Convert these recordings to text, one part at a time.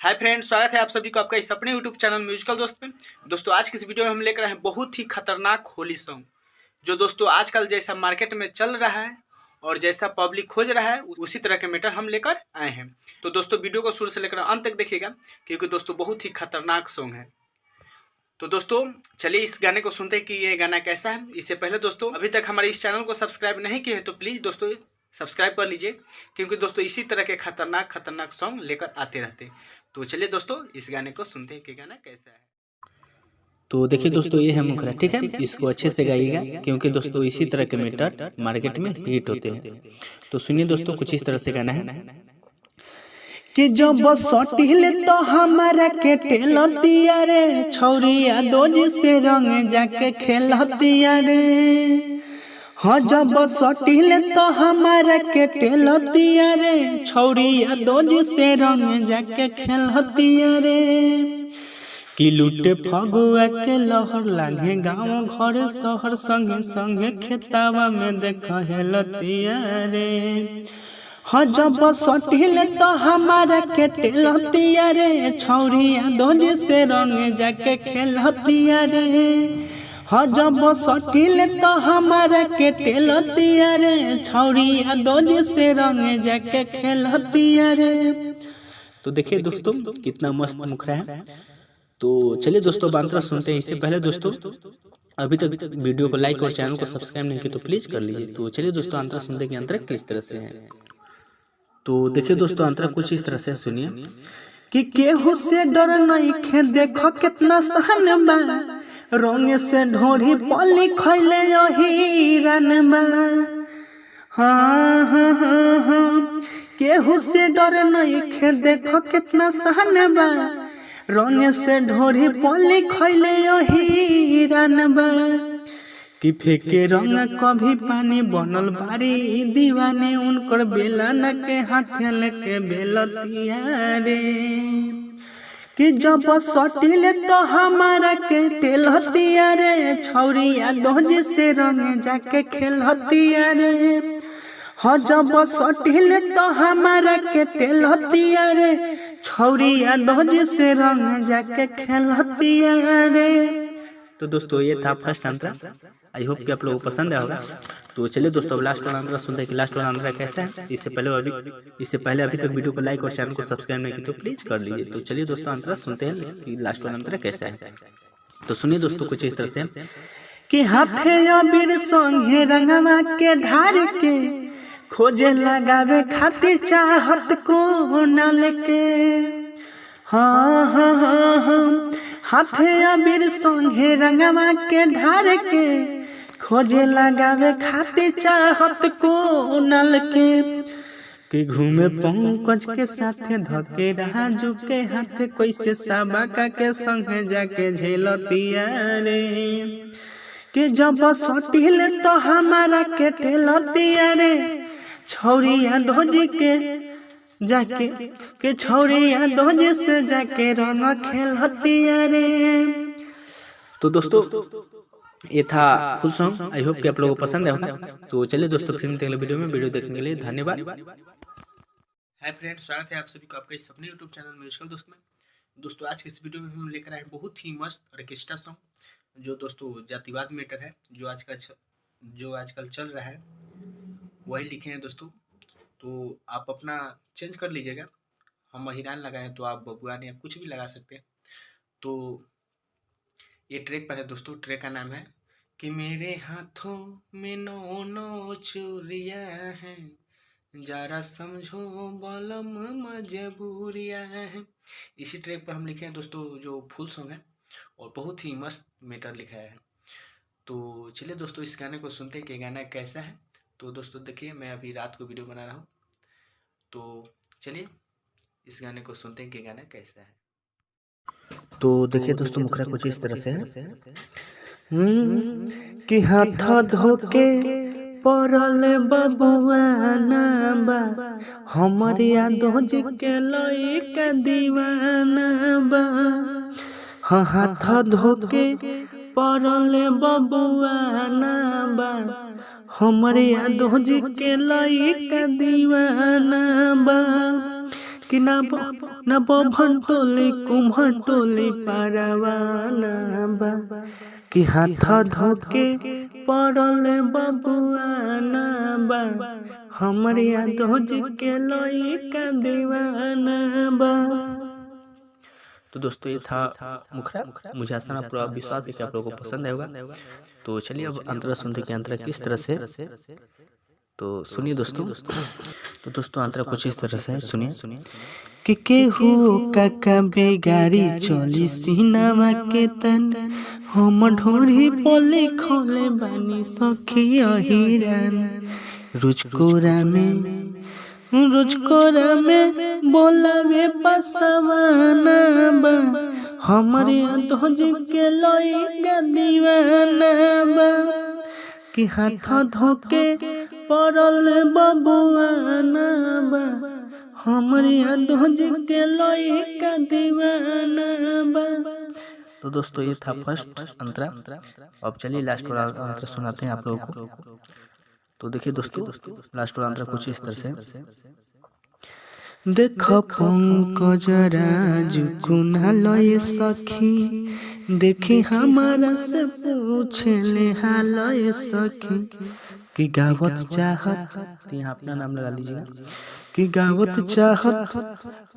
Hi friends, स्वागत है आप सभी को आपका इस अपने यूट्यूब चैनल म्यूजिकल दोस्त में। दोस्तों आज की इस वीडियो में हम लेकर आए हैं बहुत ही खतरनाक होली सॉन्ग, जो दोस्तों आजकल जैसा मार्केट में चल रहा है और जैसा पब्लिक खोज रहा है उसी तरह के मैटर हम लेकर आए हैं। तो दोस्तों वीडियो को शुरू से लेकर अंत तक देखिएगा, क्योंकि दोस्तों बहुत ही खतरनाक सॉन्ग है। तो दोस्तों चलिए इस गाने को सुनते हैं कि ये गाना कैसा है। इससे पहले दोस्तों अभी तक हमारे इस चैनल को सब्सक्राइब नहीं किए हैं तो प्लीज़ दोस्तों सब्सक्राइब कर लीजिए, क्योंकि दोस्तों इसी तरह के खतरनाक सॉन्ग लेकर आते रहते हैं। तो चलिए दोस्तों इस गाने को सुनते हैं कि गाना कैसा है। तो देखिए दोस्तों, ये है मुखरा, ठीक है। इसको अच्छे से गाइएगा, क्योंकि दोस्तों इसी तरह के मैटर मार्केट में हिट होते हैं। तो सुनिए दोस्तों, कुछ इस तरह से गाना है कि जब सटिले तो हमारा के टेलतिया रे छौरिया दोज से रंग जाके खेलतिया रे। हाँ जब सटिले तो हमारा के टेलतिया रे छौरिया दोज से रंग जाके खेलतिया रे। कि लूटे फगुआ के लहर लागे गाँव घर शहर संगे संगे खेतावा में देख हेलतिया रे। हाँ जब सटिले तो हमारा के टेलतिया रे छौरिया दोज से रंग जाके खेलतिया रे। हाँ जब सटिले तो हमारा के टेलतिया रे छौरिया दोज से रंग जाके खेलतिया रे। तो देखिए दोस्तों कितना मस्त मुखरा है। तो चलिए दोस्तों मंत्र सुनते हैं। इससे पहले दोस्तों अभी तक वीडियो को लाइक और चैनल को सब्सक्राइब नहीं किया तो प्लीज कर लीजिए। तो चलिए दोस्तों अंतरा सुनते हैं कि अंतरा किस तरह से है। तो देखिए दोस्तों अंतरा कुछ इस तरह से सुनिए कि केहू से डर नहीं खे देखो कितना सहन बा रंग से ढोरी पली खैले हिरन बा। हाँ हाँ हाँ हाँ केहू से डर नहीं खे देखो कितना सहन बा रंग से ढोरी पली खैले हिरन बा। कि फेंके रंग कभी पानी बनल बारी दीवाने उनकर बेला न के हाथ लेके बेलतिया रे। कि जब सटिले तो हमारा के टेलतिया रे छौरिया दोज से रंग जाके खेलतिया रे। हाँ जब सटिले तो हमारा के टेलतिया रे छौरिया दोज से रंग जाके खेलतिया रे। तो दोस्तों ये था फर्स्ट अंतरा। आई होप कि आप लोगों को पसंद आया होगा। तो चलिए दोस्तों अब लास्ट वाला अंतरा सुनते हैं कि लास्ट वाला अंतरा कैसा है। इससे पहले अभी तक वीडियो को लाइक और चैनल को सब्सक्राइब नहीं किया तो प्लीज कर लीजिए। तो चलिए दोस्तों अंतरा सुनते हैं कि लास्ट वाला अंतरा कैसा है। तो सुनिए दोस्तों कुछ इस तरह से कि हाथे अबीर संगे रंगवा के ढार के खोजे लगावे खातिर चाहत को न लेके। हाँ हाँ हाँ हाँ हाथे अबीर संगे रंगवा के ढार के खोजे लगावे खातिर चाहत को नल के। कि घूमे पंकज के साथे धके राजू के हाथ कैसे साबाका के संगे जाके झेलतिया रे। कि जब सटिले तो हमारा के टेलतिया रे छौरिया दोज के जाके के छौरिया दोज से जाके रंग खेलतिया रे। तो दोस्तों ये था फुल सॉन्ग। आई होप कि आप लोगों को पसंद आया होगा। तो चलिए दोस्तों फिर मिलते हैं वीडियो में। वीडियो देखने के लिए धन्यवाद। हाय फ्रेंड्स, स्वागत है आप सभी को आपका इस अपने यूट्यूब चैनल म्यूजिकल दोस्त में। दोस्तों आज की इस वीडियो में हम लेकर आए बहुत ही मस्त ऑर्केस्ट्रा सॉन्ग, जो दोस्तों जातिवाद मैटर है जो आजकल चल रहा है वही लिखे हैं दोस्तों। तो आप अपना चेंज कर लीजिएगा। हम महिरान लगाएं तो आप बबुआन या कुछ भी लगा सकते हैं। तो ये ट्रैक पर है दोस्तों। ट्रैक का नाम है कि मेरे हाथों में 9 चूड़ियां हैं, जरा समझो बलम मजबूरियां हैं। इसी ट्रैक पर हम लिखे हैं दोस्तों, जो फुल सॉन्ग है और बहुत ही मस्त मैटर लिखा है। तो चलिए दोस्तों इस गाने को सुनते हैं कि गाना कैसा है। तो दोस्तों देखिए मैं अभी रात को वीडियो बना रहा हूँ। तो चलिए इस गाने को सुनते हैं कि गाना कैसा है। तो देखिए दोस्तों मुखरा कुछ इस तरह से है कि हाथ धोके परल बबुआ ना बा हमरिया दोज के लइका दीवाना बा। हाँ हाथ धोके परल बबुआ ना बा हमरिया दोज के लइका दीवाना बा। कि ना बभन टोली कुम्हर टोली परवाना बा कि हाथ धोके पड़ल बबुआना बा हमरे यादोज के लइका दीवाना बा। तो दोस्तों ये था मुखरा। मुझे आशा ना पूरा विश्वास है कि आप लोगों को पसंद आएगा। तो चलिए अब अंतरा सुनते कि अंतरा किस तरह से, तो सुनिए दोस्तों। तो दोस्तों अंतरा कुछ इस तरह से सुनिए कि केहू काका बेगारी चली सीनामा के तन हम ढोरी पोले खोले बानी सखी अहिरान रोजकोरा में बोलावे पसवाना बा हमरे धोज के लइका दीवाना बा कि हाथ धोके पड़ल बबुआना बा हमरे धोज के लइका दीवाना बा। तो दोस्तों ये था फर्स्ट अंतरा। अब चलिए लास्ट वाला अंतरा सुनाते हैं आप लोगों को। तो देखिए दोस्तों लास्ट वाला अंतरा कुछ इस तरह से। देखो पंकज राजू कुनालय सखी देखी हमारा से पूछे ले हालय सखी कि गावत चाहत, यहाँ अपना नाम लगा लीजिएगा, कि गावत चाहत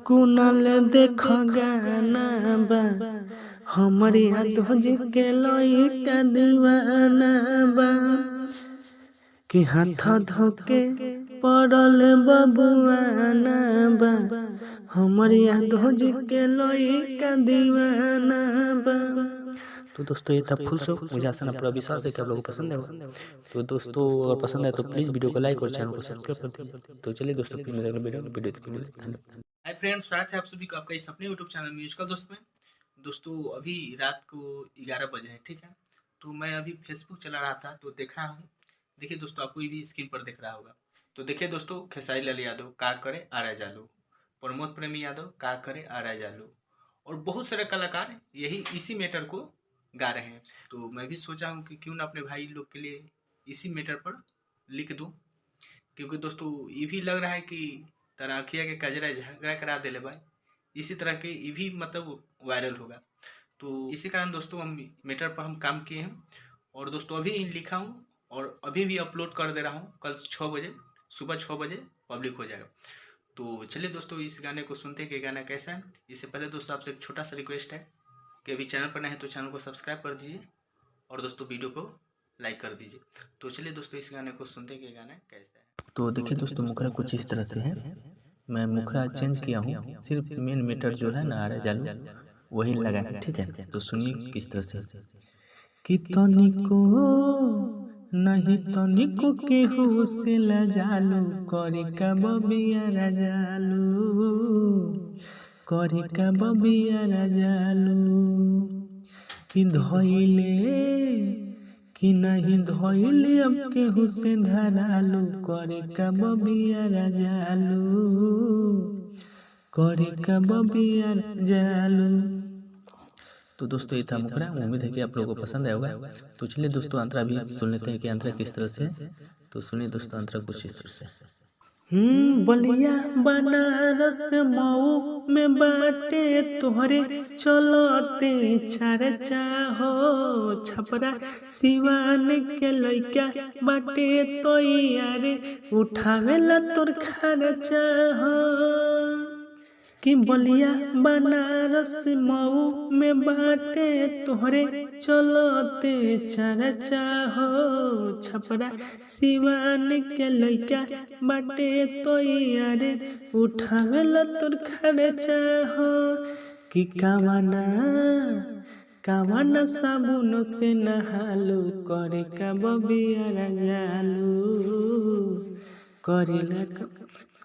कुनाल देख गाना बा हमारे धोज के लइका दीवाना बा कि हाथ धोके पड़ल बबुआना बा हमरे धोज के लइका दीवाना बा। तो दोस्तों ये था फुल शो। मुझे आशा ना पूरा विश्वास है कि आप लोगों को पसंद है। तो दोस्तों अगर पसंद है तो प्लीज़ वीडियो को लाइक और चैनल को सब्सक्राइब कर दीजिए। तो चलिए दोस्तों फिर मिलेंगे वीडियो धन्यवाद। हाय फ्रेंड्स, स्वागत है आप सभी को आपका इस अपने यूट्यूब चैनल म्यूजिकल दोस्त में। दोस्तों अभी रात को 11 बजे हैं, ठीक है। तो मैं अभी फेसबुक चला रहा था तो देखा हूँ, देखिए दोस्तों आपको भी स्क्रीन पर दिख रहा होगा। तो देखिए दोस्तों, खेसारी लाल यादव का करे आरा जालू, प्रमोद प्रेमी यादव का करे आरा जालू, और बहुत सारे कलाकार यही इसी मैटर को गा रहे हैं। तो मैं भी सोचा हूँ कि क्यों ना अपने भाई लोग के लिए इसी मैटर पर लिख दूँ, क्योंकि दोस्तों ये भी लग रहा है कि तराखिया के कजरा झगड़ा करा दे भाई, इसी तरह के ये भी मतलब वायरल होगा। तो इसी कारण दोस्तों हम मैटर पर हम काम किए हैं, और दोस्तों अभी लिखा हूँ और अभी भी अपलोड कर दे रहा हूँ। कल 6 बजे, सुबह 6 बजे पब्लिक हो जाएगा। तो चलिए दोस्तों इस गाने को सुनते हैं कि गाना कैसा है। इससे पहले दोस्तों आपसे एक छोटा सा रिक्वेस्ट है कि अभी चैनल पर नए हैं तो चैनल को सब्सक्राइब कर दीजिए और दोस्तों वीडियो को लाइक कर दीजिए। तो चलिए दोस्तों इस गाने को सुनते हैं कि गाना कैसा है। तो देखिए दोस्तों मुखरा कुछ इस तरह से है। मैं मुखरा चेंज किया हूँ, सिर्फ मेन मीटर जो है ना आरा जालू वही लगा है, ठीक है। तो सुनिए किस तरह से। कि तनिको नहीं तनिको केहू से लजालू करे का बबिया राजालू करे का बबिया राजालू कि धइले कि नहीं धइले अब केहू से धरालू करे का बबिया राजालू करे का बबिया राजालू। तो दोस्तों ये था मुखरा। उम्मीद है कि आप लोगों को पसंद आएगा। तो चलिए दोस्तों अंतरा भी सुन लेते हैं कि अंतरा किस तरह से। तो सुनिए दोस्तों अंतरा कुछ इस तरह से। बलिया बनारस मऊ में बाटे तोहरे चलते चर्चा हो छपरा सिवान के लइका बाटे तो यारे उठावेला तोर खर्चा हो कि बलिया बनारस मऊ में बाटे तोहरे चलते चर्चा हो छपरा सिवान के लइका बाटे तो यारे उठावेला तोर खर्चा हो कि कावाना साबुन से नहालू करे का बबिया राजालू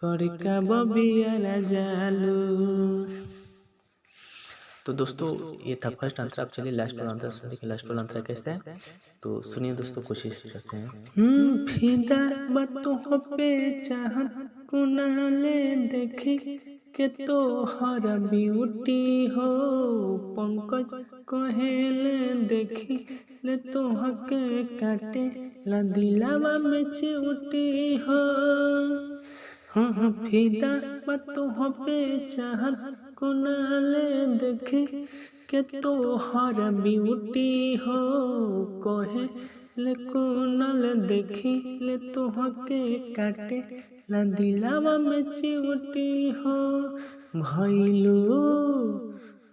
करे का बबिया राजालू। तो दोस्तों ये था फर्स्ट आंसर। आप चलिए लास्ट वाला आंसर सुनिए कि लास्ट वाला आंसर कैसा है। तो सुनिए दोस्तों कोशिश करते हैं। फिदा बातों पे चाहत कुनाले देखे के तो हर ब्यूटी हो पंकज कहेले देखी ले तो हके काटे ला दिलावा में चिउटी हो हाँ फिदा तो पे चाहत कुनाले देखे के तोहर ब्यूटी हो कहे ले कुनाल देखी ले तोहके काटे ला दिलावा में चिवटी हो भइलू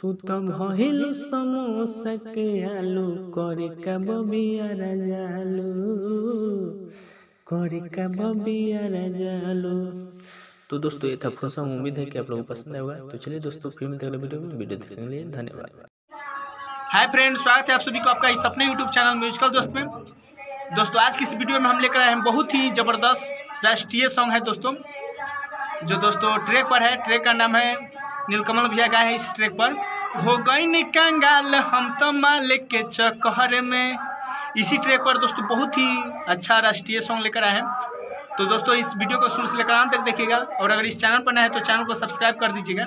तू तो भइलू समोसा के आलू करे का बबिया राजालू करे का बबिया राजालू। तो दोस्तों ये था फुल उम्मीद है कि आप लोगों को पसंद आएगा। तो चलिए दोस्तों फिर मिलते हैं अगले वीडियो देखने के लिए धन्यवाद। हाय फ्रेंड्स, स्वागत है आप सभी को आपका इस अपने यूट्यूब चैनल म्यूजिकल दोस्त में। दोस्तों आज की इस वीडियो में हम लेकर आए हैं बहुत ही ज़बरदस्त राष्ट्रीय सॉन्ग है दोस्तों, जो दोस्तों ट्रैक पर है। ट्रैक का नाम है नीलकमल भैया गाए हैं इस ट्रैक पर। हो गई नी कंगाल हम तो मालिक के चक्कर में, इसी ट्रैक पर दोस्तों बहुत ही अच्छा राष्ट्रीय सॉन्ग लेकर आए हैं। तो दोस्तों इस वीडियो को शुरू से लेकर अंत तक देखिएगा, और अगर इस चैनल पर नए हैं तो चैनल को सब्सक्राइब कर दीजिएगा।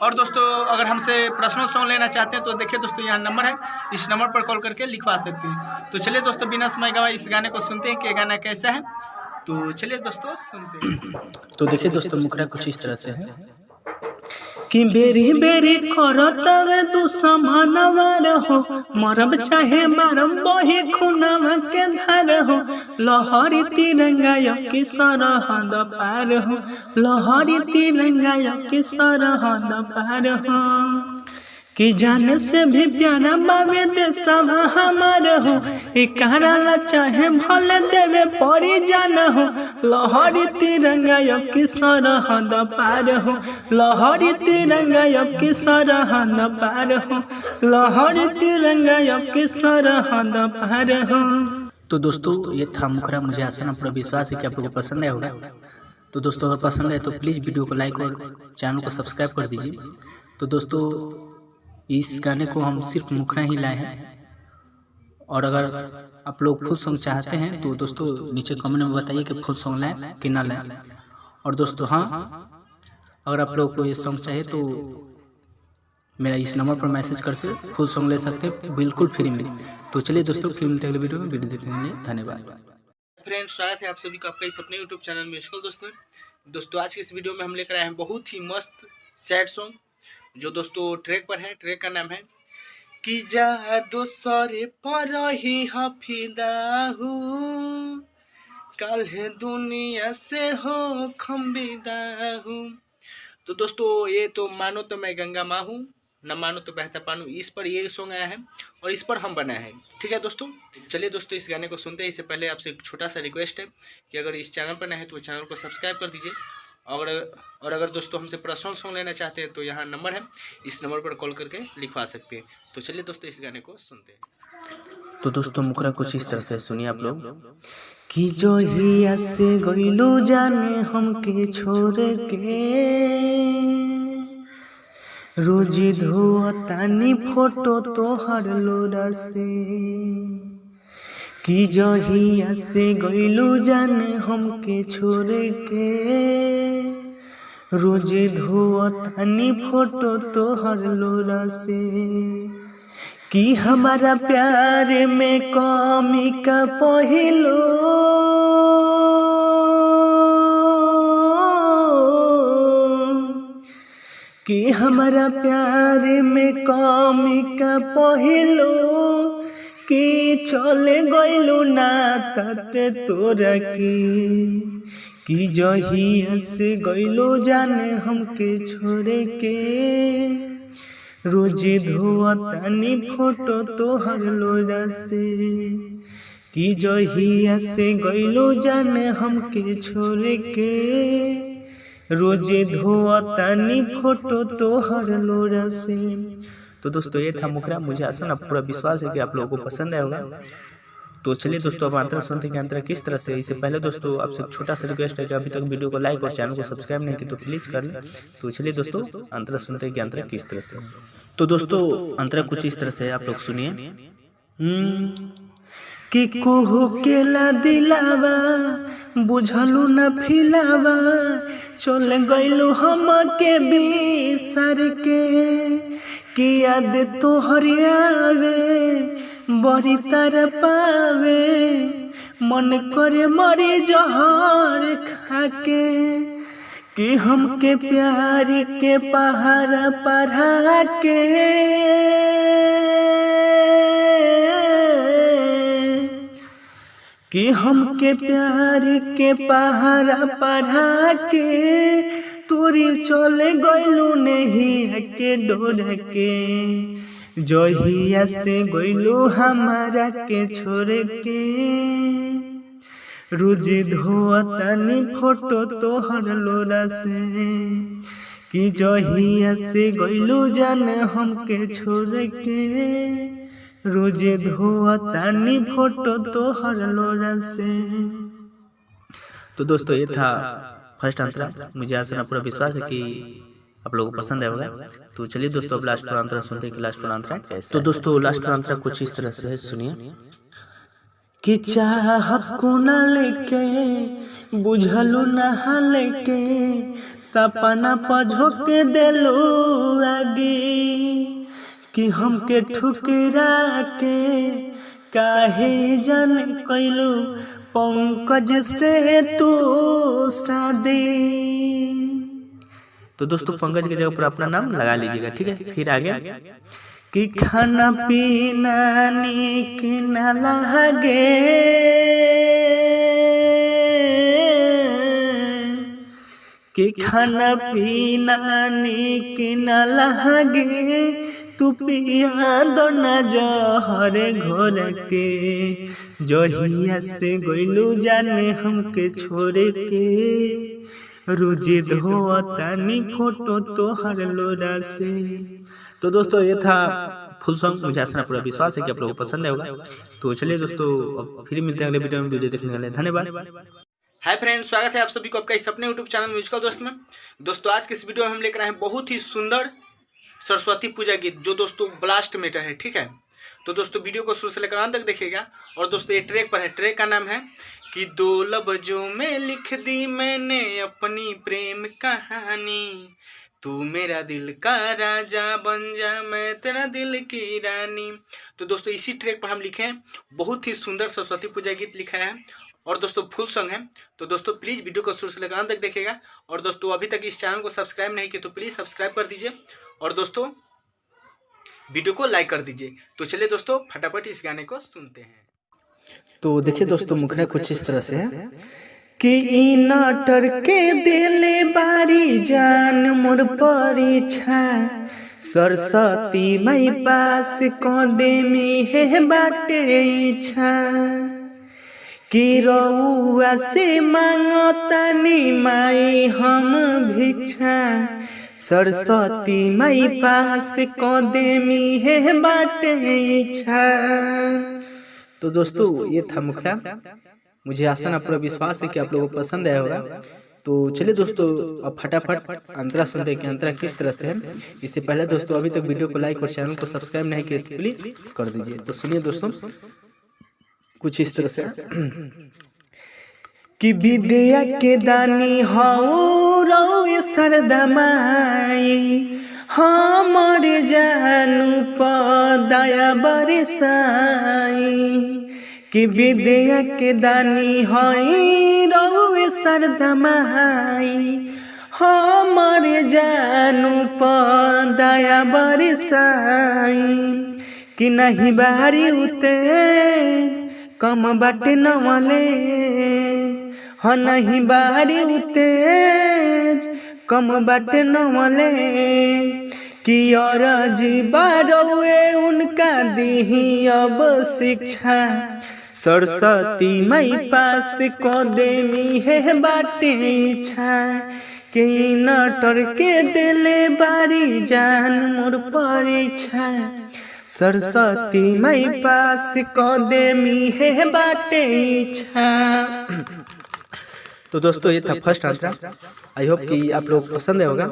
और दोस्तों अगर हमसे पर्सनल सॉन्ग लेना चाहते हैं तो देखिए दोस्तों यहाँ नंबर है, इस नंबर पर कॉल करके लिखवा सकते हैं। तो चलिए दोस्तों बिना समय गवाए इस गाने को सुनते हैं कि ये गाना कैसा है। तो चलिए दोस्तों सुनते हैं। तो देखिए दोस्तों मुखड़ा कुछ इस तरह से है कि बेरी बेरी करतवे तू समानवर हो, मरब चाहे मारब बही खुनवा के धार हो, लहरी तिरंगा की सरहद पार हो, लहरी तिरंगा की सरहद पार हो, कि जाने से भी प्यारा बाबे देशवा हमार हो, इकारा चाहे भले देवे पड़ी जान हो, लहरी तिरंगा की सरहद पार हो, लहरी तिरंगा की सरहद पार हो, लहरी तिरंगा की सरहद पार हो। तो दोस्तों ये था मुखड़ा। मुझे आशा ना पूरा विश्वास है कि आप लोगों को पसंद आया होगा। तो दोस्तों अगर पसंद है तो प्लीज़ वीडियो को लाइक और चैनल को सब्सक्राइब कर दीजिए। तो दोस्तों इस गाने को हम सिर्फ मुखड़ा ही लाए हैं, और अगर आप लोग फुल सॉन्ग चाहते हैं तो दोस्तों नीचे कमेंट में बताइए कि फुल सॉन्ग लाएं कि ना लाएं। और दोस्तों हाँ, अगर आप लोग को ये सॉन्ग चाहिए तो मेरा इस नंबर पर मैसेज करके फुल सॉन्ग ले सकते हैं बिल्कुल फ्री में। तो चलिए दोस्तों फिर मिलते हैं अगले वीडियो में। वीडियो देखने के लिए धन्यवाद। फ्रेंड्स स्वागत है आप सभी को आपका इस अपने यूट्यूब चैनल म्यूजिकल दोस्त में। दोस्तों आज की इस वीडियो में हम लेकर आए हैं बहुत ही मस्त सैड सॉन्ग, जो दोस्तों ट्रैक पर है। ट्रैक का नाम है कि जा दोसरे पर ही हफिदा हूँ, कल है दुनिया से हो खम्बिदा हूँ। तो दोस्तों ये तो मानो तो मैं गंगा माँ हूँ, न मानो तो बहता पानू, इस पर ये सॉन्ग आया है और इस पर हम बनाए हैं। ठीक है दोस्तों, चलिए दोस्तों इस गाने को सुनते हैं। इससे पहले आपसे एक छोटा सा रिक्वेस्ट है कि अगर इस चैनल पर नए हैं तो चैनल को सब्सक्राइब कर दीजिए। और अगर दोस्तों हमसे पर्सनल सॉन्ग लेना चाहते हैं तो यहाँ नंबर है, इस नंबर पर कॉल करके लिखवा सकते हैं। तो चलिए दोस्तों इस गाने को सुनते हैं। तो दोस्तों मुखड़ा कुछ इस तरह से सुनिए आप लोग। कि जो हिया से गइलू जाने हमके छोड़ के, रोज धोतानी फोटो तोहर लोरा से, कि जो हिया से गइलू जाने हमके छोड़ के, रोज धोतानी फोटो तोहर लोरा से, कि हमारा प्यार में कमी का पहिलो, कि हमारा प्यार में कमी का पहिलो, कि चले गइलू ना ताते तोरा कि जहिया से गइलू जाने हमके छोड़े के, रोज धोतानी फोटो तोहर लोरा से, कि जहिया से गइलू जाने हमके छोड़ के, रोज धोतानी फोटो तोहर लोरा से। तो दोस्तों ये था मुखड़ा। मुझे आशा ना पूरा विश्वास है कि आप लोगों को पसंद आया होगा। तो चलिए दोस्तों अब अंतरा सुनते हैं कि अंतरा किस तरह से। इससे पहले दोस्तों आपसे छोटा सा रिक्वेस्ट है कि अभी तक वीडियो को लाइक और चैनल को सब्सक्राइब नहीं की तो प्लीज कर लें। तो चलिए दोस्तों अंतरा सुनते हैं कि अंतरा किस तरह से। तो दोस्तों अंतरा कुछ इस तरह से, आप लोग सुनिए। कि कुहू के ला दिलावा बुझलू न फिलावा, चल गइलू हम के बिसर के, कि याद तोहर आवे बड़ी तर पावे, मन करे मरे जहर खाके कि हमके प्यार के पहाड़ा पढ़ा के कि हमके प्यार के पहाड़ा पढ़ा के तोरी चले गइलू नहीं के डोर के जहिया से गइलू हमारा के छोड़ के रोज धोतनी फोटो तोहर लोरा से कि जहिया से गइलू जान हमके छोड़ के रोज धोतनी फोटो तोहर लोरा से। तो दोस्तों ये था फर्स्ट अंतरा। मुझे आशा पूरा विश्वास है कि आप लोगों को पसंद आएगा। तो चलिए दोस्तों अब लास्ट वाला अंतरा सुनते हैं कि लास्ट वाला अंतरा कैसा। तो दोस्तों लास्ट वाला अंतरा कुछ इस तरह से है, सुनिए। कि चाहत को न लेके बुझलू नहा लेके सपना पझो के देलू आगे कि हमके ठुकरा के काहे जान कैलू पंकज से तू शादी। तो दोस्तों पंकज की जगह पर अपना नाम लगा लीजिएगा, ठीक है। फिर आगे कि खाना पीना नीक न लगे कि खाना पीना नीक न लगे तू पिया दो न जहर घोर के जहिया से गइलू जाने हमके छोड़ के रोज धोतनी फोटो तोहर लोरा से। तो दोस्तों ये था फुल सॉन्ग। मुझे आशा पूरा विश्वास है कि आप लोगों को पसंद आएगा। तो चलिए दोस्तों अब फिर मिलते हैं अगले वीडियो में। वीडियो देखने के लिए धन्यवाद। हाय फ्रेंड्स, स्वागत है आप सभी को आपका इस अपने यूट्यूब चैनल म्यूजिकल दोस्त में। दोस्तों आज के इस वीडियो में हम लेकर आए हैं बहुत ही सुंदर सरस्वती पूजा गीत जो दोस्तों ब्लास्ट मेटर है, ठीक है। तो दोस्तों वीडियो को शुरू से लेकर अंत तक देखिएगा। और दोस्तों ये ट्रैक पर है, ट्रैक का नाम है कि 2 लफ्जों में लिख दी मैंने अपनी प्रेम कहानी, तू मेरा दिल का राजा बन जा मैं तेरा दिल की रानी। तो दोस्तों इसी ट्रैक पर हम लिखे हैं, बहुत ही सुंदर सरस्वती पूजा गीत लिखा है और दोस्तों फुल सॉन्ग है। तो दोस्तों प्लीज़ वीडियो को शुरू से लेकर अंत तक देखिएगा। और दोस्तों अभी तक इस चैनल को सब्सक्राइब नहीं किया तो प्लीज़ सब्सक्राइब कर दीजिए और दोस्तों वीडियो को लाइक कर दीजिए। तो चलिए दोस्तों फटाफट इस गाने को सुनते हैं। तो देखिए दोस्तों मुखड़ा कुछ इस तरह से है कि ई नाटर के दिले बारी जान मोर परीक्षा सरस्वती मई पास को देमी है बाटे इच्छा कि रउआ से मांगतानी माई हम भिक्षा सरस्वती मई पास को देमी है बाटे इच्छा। तो दोस्तों ये था मुखड़ा। मुझे आशा ना पूरा विश्वास है कि आप लोगों को पसंद आया होगा। तो चलिए दोस्तों अब फटाफट अंतरा सुनते हैं कि अंतरा किस तरह से है। इससे पहले दोस्तों अभी तक वीडियो को लाइक और चैनल को सब्सक्राइब नहीं किया तो प्लीज कर दीजिए। तो सुनिए दोस्तों कुछ इस तरह से कि विद्या के दानी हऊ रऊ सरदा माई हमर जानू पदया बरसाई कि विद्या के दानी हई रऊ सरदा माई हमर जानू पदया बरसाई कि नहीं बारी उते कम बाटे नवले हाँ नहीं बारी उतेज कम बाटे नवले कि और जीवारुए उनका दीही अब शिक्षा सरस्वती मई पास को देमी है बाटे इच्छा कि नटर के दिले बारी जान मोर परीक्षा सरस्वती मई पास को देमी है बाटे इच्छा। तो दोस्तों ये था फर्स्ट आंसर। आई होप कि आप लोग को पसंद होगा।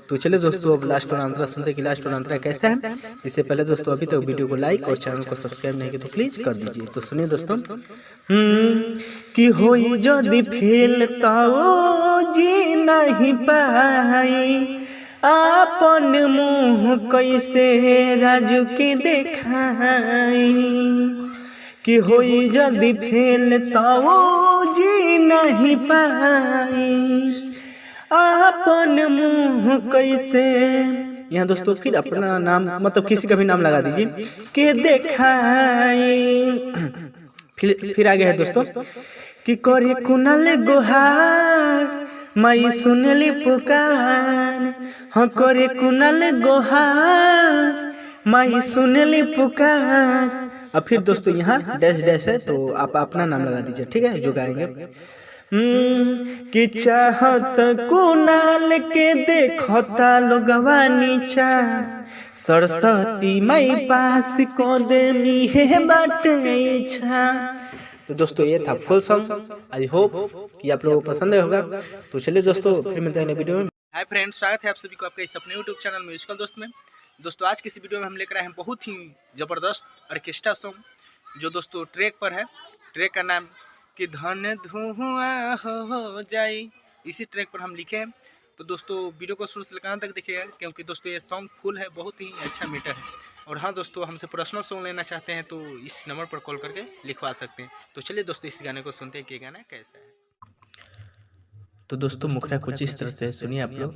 तो चलिए दोस्तों अब लास्ट वाला आंसर सुनते हैं कि लास्ट वाला आंसर कैसा है। इससे पहले दोस्तों अभी तक वीडियो को लाइक और चैनल को सब्सक्राइब नहीं किया तो प्लीज कर दीजिए। तो सुनिए दोस्तों कि होई जदि फेल तो जी नहीं पाई आपन मुँह कैसे राजू के देखाई कि होई जदि फेल तो जी नहीं पाई, अपन मुँह कैसे, यहाँ दोस्तों फिर अपना नाम मतलब किसी का भी नाम लगा दीजिए, कि देखाई। फिर आगे है दोस्तों कि करे कुनाल गोहार माई सुनली पुकार, हाँ करे कुनाल गोहार माई सुनली पुकार। अब फिर दोस्तों यहाँ डैश डैश है तो आप अपना नाम लगा दीजिए, ठीक है, जो गाएंगे। कि चाहत कुनाल के देखता लोगवा नीचा, सरस्वती माई पास को दे मीहे बाटे इच्छा। तो दोस्तों ये था फुल सॉन्ग। आई होप कि आप लोगों को पसंद होगा। तो चलिए दोस्तों फिर मिलते हैं वीडियो में। हाय फ्रेंड्स, स्वागत है आप सभी को आपके इस अपने यूट्यूब चैनल म्यूजिकल दोस्त में। दोस्तों आज की इस वीडियो में हम लेकर आए हैं बहुत ही ज़बरदस्त ऑर्केस्ट्रा सॉन्ग, जो दोस्तों ट्रैक पर है। ट्रैक का नाम कि धन धुआं हो जाए, इसी ट्रैक पर हम लिखे हैं। तो दोस्तों वीडियो को शुरू से लेकर अंत तक देखिएगा, क्योंकि दोस्तों ये सॉन्ग फुल है, बहुत ही अच्छा मीटर है। और हाँ दोस्तों, हमसे पर्सनल सॉन्ग लेना चाहते हैं तो इस नंबर पर कॉल करके लिखवा सकते हैं। तो चलिए दोस्तों इस गाने को सुनते हैं कि गाना कैसा है। तो दोस्तों मुखड़ा कुछ इस तरह से सुनिए आप लोग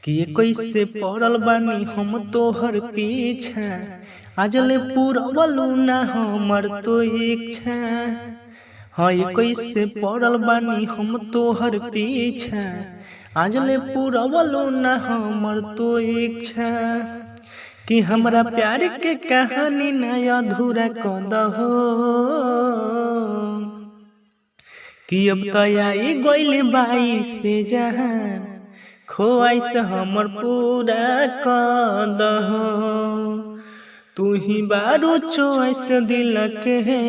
कि ये कैसे पड़ल बानी हम तोहर पीछा, आजले पूरवलू ना हमर तो इच्छा। हाँ ये कैसे पड़ल बानी हम तोहर पीछा, आजले पूरवलू ना हमर तो इच्छा। कि हमरा प्यार के कहानी ना अधूरा कर दहो, कि अब तयाई गइल बाई से जहां, खोआइस हमर पूरा कर दहो। तू ही बारू चोइस दिल के है,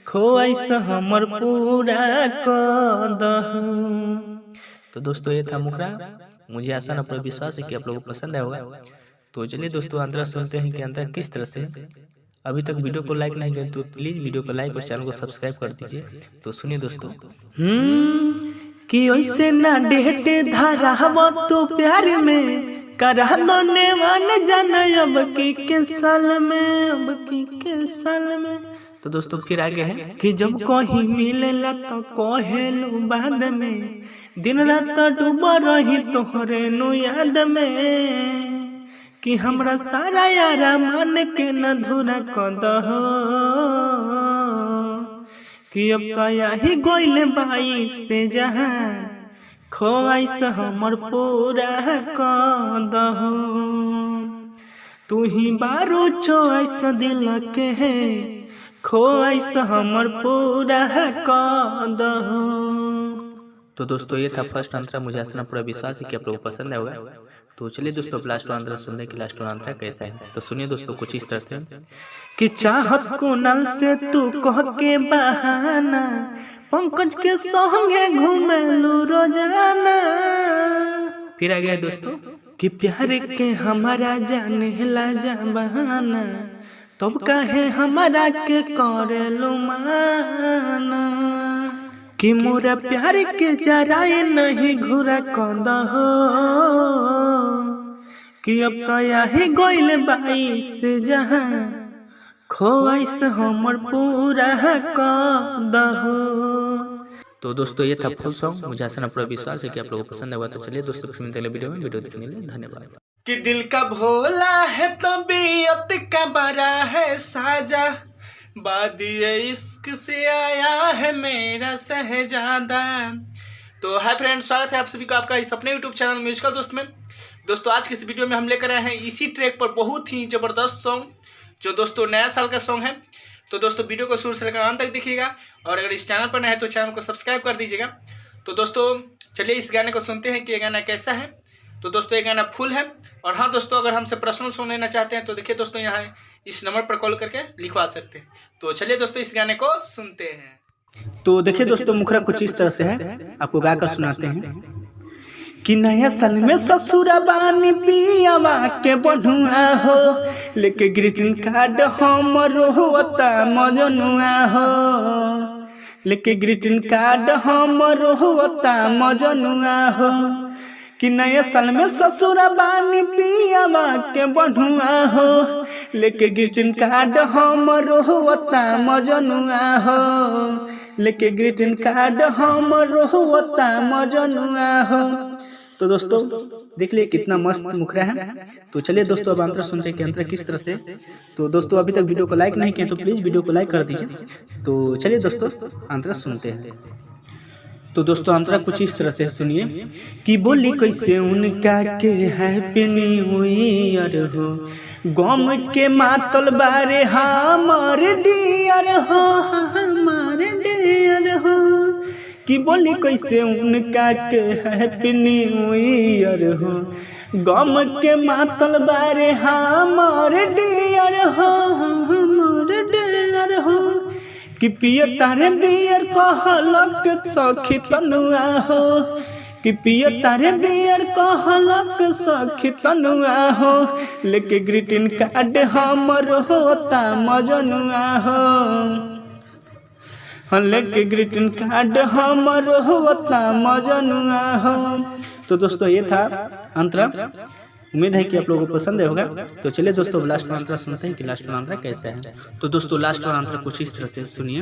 खोआइस हमर पूरा कर दहो। तो दोस्तों ये था मुखड़ा। मुझे आशा न पर विश्वास है कि आप लोगों को पसंद आया होगा। तो चलिए दोस्तों अंतरा सुनते हैं कि अंतरा किस तरह से। अभी तक वीडियो को लाइक नहीं किया तो प्लीज वीडियो को लाइक और चैनल को सब्सक्राइब कर दीजिए। तो सुनिए दोस्तों। कि ऐसे ना डेटे धारा तो प्यार में करा दोने वाले जाना अब की के साल में, अब की के साल में। तो दोस्तों फिर आगे है कि जब कहीं मिलेला तो कहेलू बाद में, दिन रात डूबा रही तोहरे नु याद में। कि हमरा सारा यारा मान के न धुरा कर दहो, कि अब तया ही गोइल बाई से जहां, खोआइस हमर पूरा कर दहो। तू ही बारू चोइस दिल के है, खोआइस हमर पूरा कर दहो। तो दोस्तों ये था फर्स्ट अंतरा। मुझे आशा पूरा विश्वास है कि आप लोगों को पसंद आएगा। तो चलिए दोस्तों लास्ट वाला अंतरा सुनने की लास्ट वाला अंतरा कैसा है। तो सुनिए दोस्तों कुछ इस तरह से कि चाहत कुनाल से तू कह के बहाना, पंकज के संगे घूमेलू रोजाना। फिर आ गया दोस्तों कि प्यार के हमारा जाने ला जबाना, तब काहे हमारा के करेलू माना। कि मोरा प्यार के जराए नहीं घुरा कर दहो, कि अब तया ही गोइल बाई से जहां, खोआइस हमर पूरा कर दहो। तो दोस्तों ये था फुल सॉन्ग। मुझे आशा पूरा विश्वास है कि आप लोगों को पसंद आएगा। तो चलिए दोस्तों फिर मिलते हैं वीडियो में। वीडियो देखने के लिए धन्यवाद। कि दिल का भोला है तबीयत का बड़ा है साजा, बादिए इश्क से आया है मेरा सहजादा। तो हाय फ्रेंड्स, स्वागत है आप सभी को आपका इस अपने यूट्यूब चैनल म्यूजिकल दोस्त में। दोस्तों आज की इस वीडियो में हम लेकर आए हैं इसी ट्रैक पर बहुत ही ज़बरदस्त सॉन्ग, जो दोस्तों नया साल का सॉन्ग है। तो दोस्तों वीडियो को शुरू से लेकर अंत तक देखिएगा, और अगर इस चैनल पर नए हैं तो चैनल को सब्सक्राइब कर दीजिएगा। तो दोस्तों चलिए इस गाने को सुनते हैं कि ये गाना कैसा है। तो दोस्तों ये गाना फुल है। और हाँ दोस्तों, अगर हमसे पर्सनल सॉन्ग लेना चाहते हैं तो देखिए दोस्तों यहाँ इस नंबर पर कॉल करके लिखवा सकते हैं। तो चलिए दोस्तों इस गाने को सुनते हैं। तो देखिए दोस्तों मुखड़ा कुछ इस तरह से है, आपको गाकर सुनाते हैं कि नया साल में ससुरा बानी पियावा के बनुआ हो, लेके ग्रीटिंग कार्ड हमरो होता मजनुआ हो, लेके ग्रीटिंग कार्ड हमरो होता मजनुआ हो। कि नए साल में ससुरा बानी पियावा के बढ़ुआ हो, लेके ग्रीटिंग कार्ड हमरो होता मजनुआ हो, लेके ग्रीटिंग कार्ड हमरो होता मजनुआ हो। तो दोस्तों देख लिए कितना मस्त मुखरा है। तो चलिए दोस्तों अब अंतरा सुनते हैं कि अंतरा किस तरह से। तो दोस्तों अभी तक वीडियो को लाइक नहीं किया तो प्लीज़ वीडियो को लाइक कर दीजिए। तो चलिए दोस्तों अंतरा सुनते हैं। तो दोस्तों अंतरा कुछ इस तरह से सुनिए कि बोली कैसे उनका के हैप्पी न्यू ईयर हो, गम के मातल बारे हमारे डियर हो, हमारे डियर हो। कि बोली कैसे उनका के हैप्पी न्यू ईयर हो, गम के मातल बारे हमारे डियर हो, हमारे डियर हो। कि पिय तारे बियर कहलक सखी तनुआ हो, कि पिय तारे बियर कहलक सखी तनुआ हो, लेके ग्रीटिंग कार्ड हमर होता मजनुआ हो, लेके ग्रीटिंग कार्ड हमर होता मजनुआ हो। तो दोस्तों ये था अंतरा। उम्मीद है कि आप लोगों को पसंद होगा। तो चलिए दोस्तों लास्ट वाला अंतरा सुनते हैं कि लास्ट वाला अंतरा कैसा है। तो दोस्तों लास्ट वाला अंतरा कुछ इस तरह से सुनिए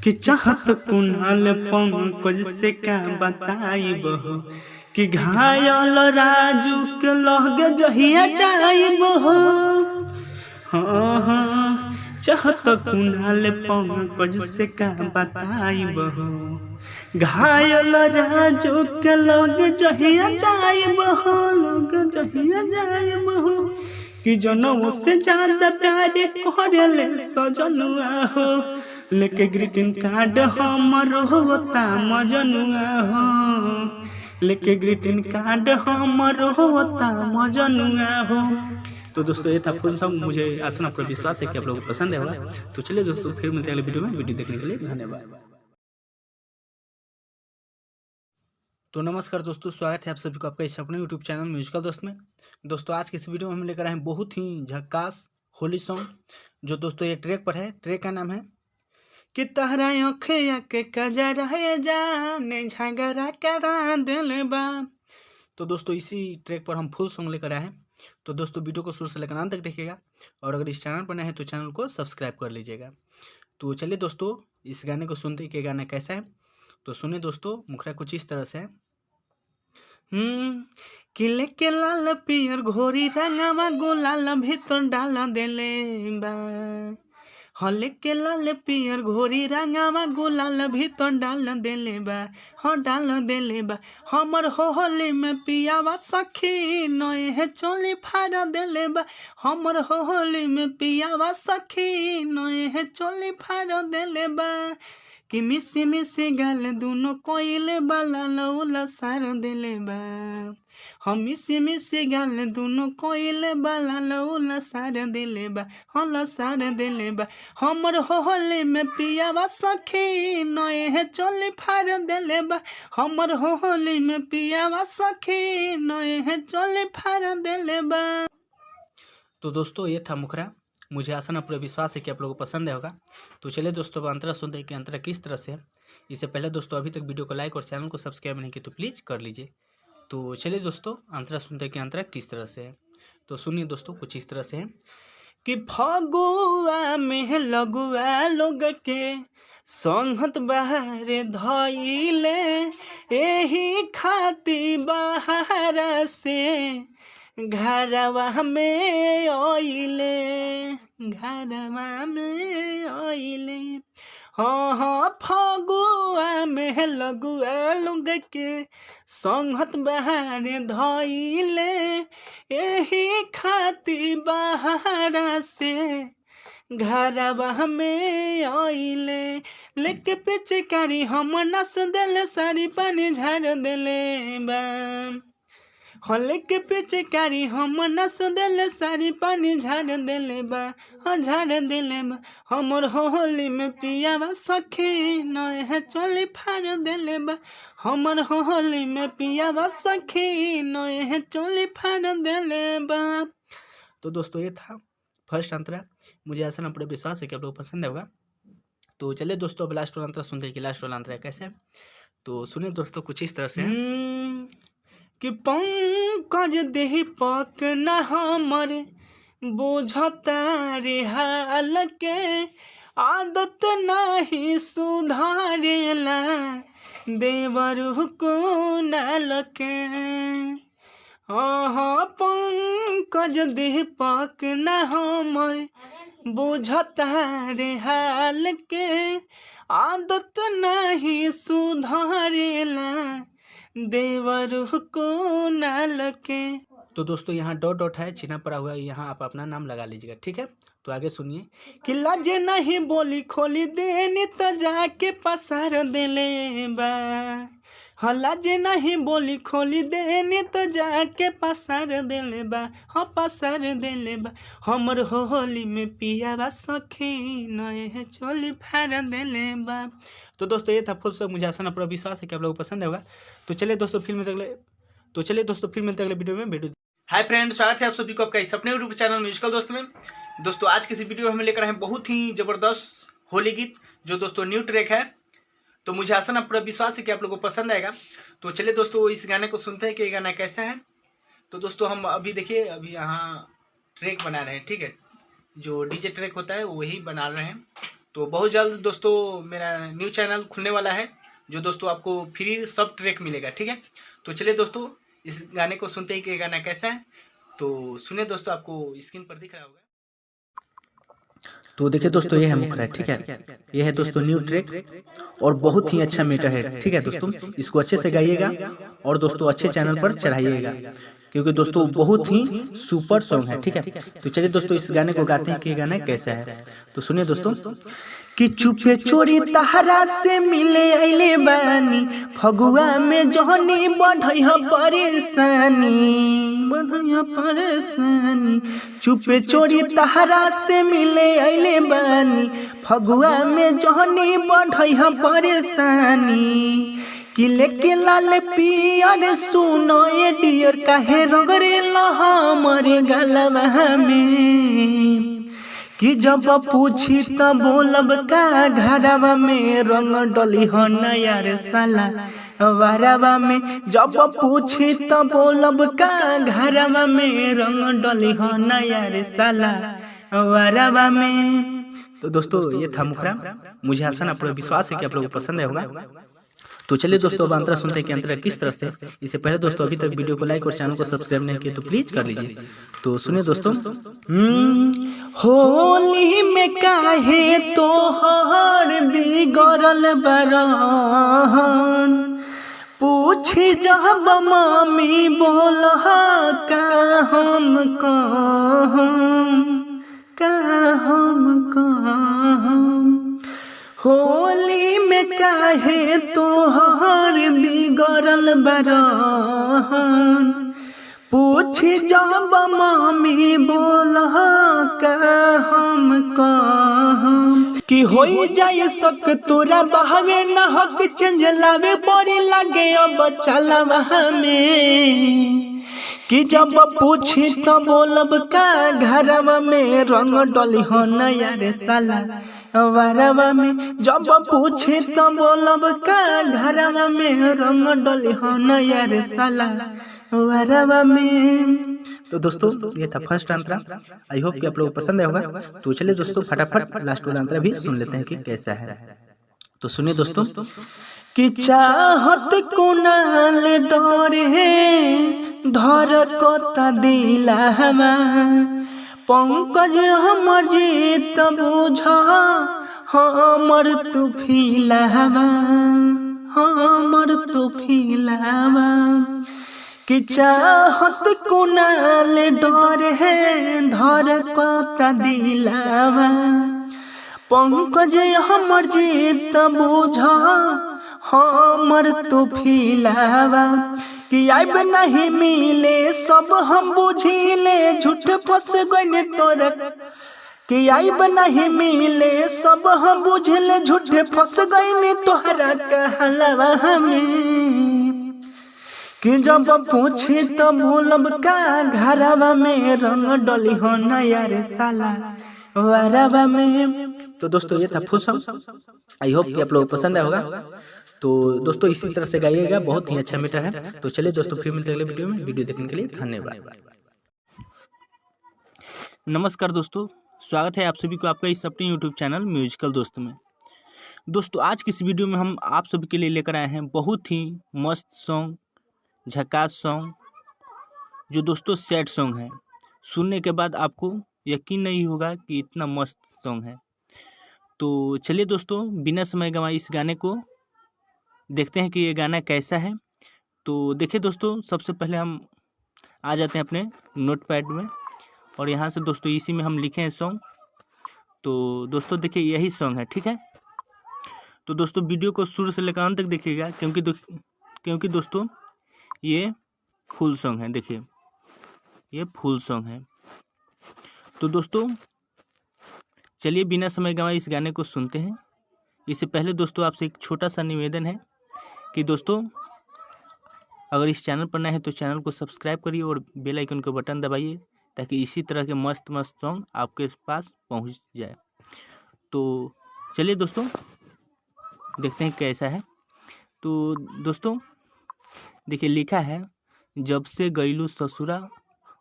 कि चाहत कुनाल पंकज से क्या बताई बहो, कि घायल राजू के लगे जहिया जाइब हो, हाँ हाँ चाहत कुनाल पंकज से क्या बताई बहो, घायल राजू के लगे जहिया जाइब हो, लगे जहिया जाइब हो। कि जनों से ज्यादा प्यारे करेले सजनुआ हो, लेके ग्रीटिंग कार्ड हमर होता मजनुआ हो, लेके ग्रीटिंग कार्ड हमर होता मजनुआ हो। तो दोस्तों ये था फुल सॉन्ग। मुझे आशा पूरा विश्वास है कि आप लोगों को पसंद होगा। तो चलिए दोस्तों फिर मिलते हैं अगले वीडियो में। वीडियो देखने के लिए धन्यवाद। तो नमस्कार दोस्तों, स्वागत है आप सभी को आपका इस अपने यूट्यूब चैनल म्यूजिकल दोस्त में। दोस्तों आज की इस वीडियो में हम लेकर आए हैं बहुत ही झक्कास होली सॉन्ग, जो दोस्तों ये ट्रैक पर है। ट्रैक का नाम है कि तहरा अखिया के कजरा है जाने झगड़ा करा दिल बा। तो दोस्तों इसी ट्रैक पर हम फुल सॉन्ग लेकर आए हैं। तो दोस्तों वीडियो को शुरू से लेकर अंत तक देखिएगा, और अगर इस चैनल पर नए हैं तो चैनल को सब्सक्राइब कर लीजिएगा। तो चलिए दोस्तों इस गाने को सुनते हैं कि गाना कैसा है। तो सुनिए दोस्तों, मुखरा कुछ इस तरह से है। किले के लाल पियर घोरी रंगावा गुलाल भीतर डाल देले बा, हले के लाल पियर घोरी रंगावा गुलाल भीतर डाल देले बा, हाँ डाल देले बा। हमर होली में पियावा सखी नए है चोली फाड़ देले बा, हमर होली में पियावा सखी नए है चोली फाड़ देले बा। कि मिसी मिसी गाल दूनो कोइले बाला लौला सार देले बा, हम मिसी मिसी गाल दूनो कोइले बाला लौला सार देले बा, हला सार देले बा। हमर होली में पियावा सखी नए है चोली फाड़ देले बा, हमर होली में पियावा सखी नए है चोली फाड़ देले बा। तो दोस्तों ये था मुखरा। मुझे आशा ना पूरा विश्वास है कि आप लोगों को पसंद होगा। तो चलिए दोस्तों अंतरा सुनते हैं कि अंतरा किस तरह से है। इससे पहले दोस्तों अभी तक वीडियो को लाइक और चैनल को सब्सक्राइब नहीं किया तो प्लीज़ कर लीजिए। तो चलिए दोस्तों अंतरा सुनते हैं कि अंतरा किस तरह से है। तो सुनिए दोस्तों कुछ इस तरह से है कि फगुआ में लगुआ लोग के संगत बाहर धइले, एही खाती बाहर से घरवा में आइले, घरवा में आइले। हाँ हाँ फगुआ में लगुआ लोग के संगत बाहर धइले, एही खाती बाहर से घरवा में आइले। लेके पिचकारी हम नस दिल सारी पानी झाड़ दिले बा, हले के पिचकारी हम नस दिल सारी पानी झाड़ दिले बा, हाँ झाड़ दिले बा। हमर होली में पियावा सखी नए है चोली फाड़ दिले बा, हमर होली में पियावा सखी नए है चोली फाड़ दिले बा। तो दोस्तों ये था फर्स्ट अंतरा। मुझे ऐसा ना पूरा विश्वास है कि आप लोगों को पसंद होगा। तो चलिए दोस्तों अब लास्ट वाला अंतरा सुनते हैं कि लास्ट वाला अंतरा कैसे है। तो सुनिए दोस्तों कुछ इस तरह से कि पंकज दीपक न हमर बुझता रे हाल के, आदत नहीं सुधारेला देवरु कुणाल के। हाँ पंकज दीपक न हमर बुझता रे हाल के, आदत नहीं सुधारेला देवरु कुणाल के। तो दोस्तों यहाँ डॉट डॉट है, चिन्ह पड़ा हुआ है, यहाँ आप अपना नाम लगा लीजिएगा, ठीक है। तो आगे सुनिए कि लाजे नहीं बोली खोली देनी तो जाके पसार देले बा। हाँ लाजे नहीं बोली खोली देनी तो जाके पसार देले बा, हाँ पसार देले बा। हमर होली में पिया बा सखी नए चोली फाड़ देले बा। तो दोस्तों ये था फुल सॉन्ग, मुझे आसान पूरा विश्वास है कि आप लोगों को पसंद होगा। तो चलिए दोस्तों फिर मिलते अगले वीडियो में। हाय फ्रेंड्स, स्वागत है आप सभी को आपका इस अपने यूट्यूब चैनल म्यूजिकल दोस्त में। दोस्तों आज की इस वीडियो में हम लेकर आए हैं बहुत ही ज़बरदस्त होली गीत, जो दोस्तों न्यू ट्रैक है। तो मुझे आसान पूरा विश्वास है कि आप लोगों को पसंद आएगा। तो चलिए दोस्तों इस गाने को सुनते हैं कि ये गाना कैसा है। तो दोस्तों हम अभी देखिए अभी यहाँ ट्रैक बना रहे हैं, ठीक है। जो डीजे ट्रैक होता है वही बना रहे हैं। तो बहुत जल्द दोस्तों मेरा न्यू चैनल खुलने वाला है, जो दोस्तों आपको फ्री सब ट्रैक मिलेगा, ठीक है। तो चलिए दोस्तों इस गाने को सुनते हैं कि गाना कैसा है। तो सुने दोस्तों, आपको स्क्रीन पर दिख रहा होगा। तो देखिए दोस्तों ये है मुखरा, ठीक है। ये है दोस्तों न्यू ट्रैक और बहुत ही अच्छा मीटर है, ठीक है दोस्तों। इसको अच्छे से गाइएगा और दोस्तों अच्छे चैनल पर चढ़ाइएगा, क्योंकि दोस्तों बहुत ही सुपर सॉन्ग है, ठीक है। तो चलिए दोस्तों इस गाने को गाते हैं कि गाना कैसा है। तो सुनिए दोस्तों कि चुपे चोरी तहरा से मिले अइले बानी, फगुआ में जहनी बढ़ैया परेशानी। चुपे चोरी तहरा से मिले अइले बानी, फगुआ में जहनी बढ़ैया परेशानी। कि लेके लाल पियर सुनो ये डियर, काहे रगरे हमरे गलवा में। कि जब पूछी त बोलब का घरवा में रंग डली हो नया रे साला वारवा में। जब पूछी त बोलब का घरवा में रंग डली हो नया रे साला वारवा में। तो दोस्तों ये था मुखरा, मुझे आसान पूरा विश्वास है कि आप लोगों को पसंद होगा। तो चलिए दोस्तों अब अंतरा सुनते हैं कि अंतरा किस तरह से। इससे पहले दोस्तों अभी तक वीडियो को लाइक और चैनल को सब्सक्राइब नहीं किए तो प्लीज कर लीजिए। तो सुनिए दोस्तों। होली में काहे तोहर बिगड़ल बरहन, पूछी जब मम्मी बोल का हम कहम। होली में काहे तोहर बिगड़ल बरहन, पूछी जब मम्मी बोल का हम कहम। कि होई जाए सक तोरा बहावे न हक चेंज लावे बड़ी लागे अब चलवा में। कि जब पूछी तो बोलब का घरवा में रंग डली हो नया रे साला वारवा में। जब पूछी तो बोलब का घरवा में रंग डली हो नया रे साला वारवा में। तो दोस्तों ये था फर्स्ट अंतरा। आई होप कि आप लोगों को पसंद आया होगा। तो चलिए दोस्तों फटाफट लास्ट वाला अंतरा भी सुन लेते हैं कि कैसा है। तो सुनिए दोस्तों कि चाहत कुणाल डरे धर कोता दिलावा, पंकज हमर जीत बुझा हमर तू फिलावा। कि चाहत कुणाल डरे धर कोता दिलावा, पंकज हमर जीत बुझा हमर तू फिलावा। कि आइब नहीं मिले सब हम बुझिले झूठ फंस गइल तोरा। कि आइब नहीं मिले सब हम बुझिले झूठ फंस गइल तोहरा कहलवा में। कि जब पूछी तो बोलब का घरवा में रंग डली हो नया रे साला वारवा में। तो दोस्तों ये था फुल सॉन्ग। आई होप कि आप लोगों को पसंद आया होगा। तो दोस्तों इसी तरह से गाइएगा, बहुत ही अच्छा मैटर है। तो चलिए दोस्तों फिर मिलते हैं अगले वीडियो में। वीडियो देखने के लिए धन्यवाद। नमस्कार दोस्तों, स्वागत है आप सभी को आपका इस अपने यूट्यूब चैनल म्यूजिकल दोस्त में। दोस्तों आज की इस वीडियो में हम आप सभी के लिए लेकर आए हैं बहुत ही मस्त सॉन्ग, झकास सॉन्ग, जो दोस्तों सैड सॉन्ग है। सुनने के बाद आपको यकीन नहीं होगा कि इतना मस्त सॉन्ग है। तो चलिए दोस्तों बिना समय गंवाए इस गाने को देखते हैं कि ये गाना कैसा है। तो देखिए दोस्तों, सबसे पहले हम आ जाते हैं अपने नोटपैड में और यहाँ से दोस्तों इसी में हम लिखे हैं सॉन्ग। तो दोस्तों देखिए यही सॉन्ग है, ठीक है। तो दोस्तों वीडियो को शुरू से लेकर अंत तक देखिएगा, क्योंकि दोस्तों ये फुल सॉन्ग है। देखिए ये फुल सॉन्ग है। तो दोस्तों चलिए बिना समय गंवाए इस गाने को सुनते हैं। इससे पहले दोस्तों आपसे एक छोटा सा निवेदन है कि दोस्तों अगर इस चैनल पर नए हैं तो चैनल को सब्सक्राइब करिए और बेल आइकन का बटन दबाइए, ताकि इसी तरह के मस्त मस्त सॉन्ग आपके पास पहुंच जाए। तो चलिए दोस्तों देखते हैं कैसा है। तो दोस्तों देखिए लिखा है, जब से गईलू ससुरा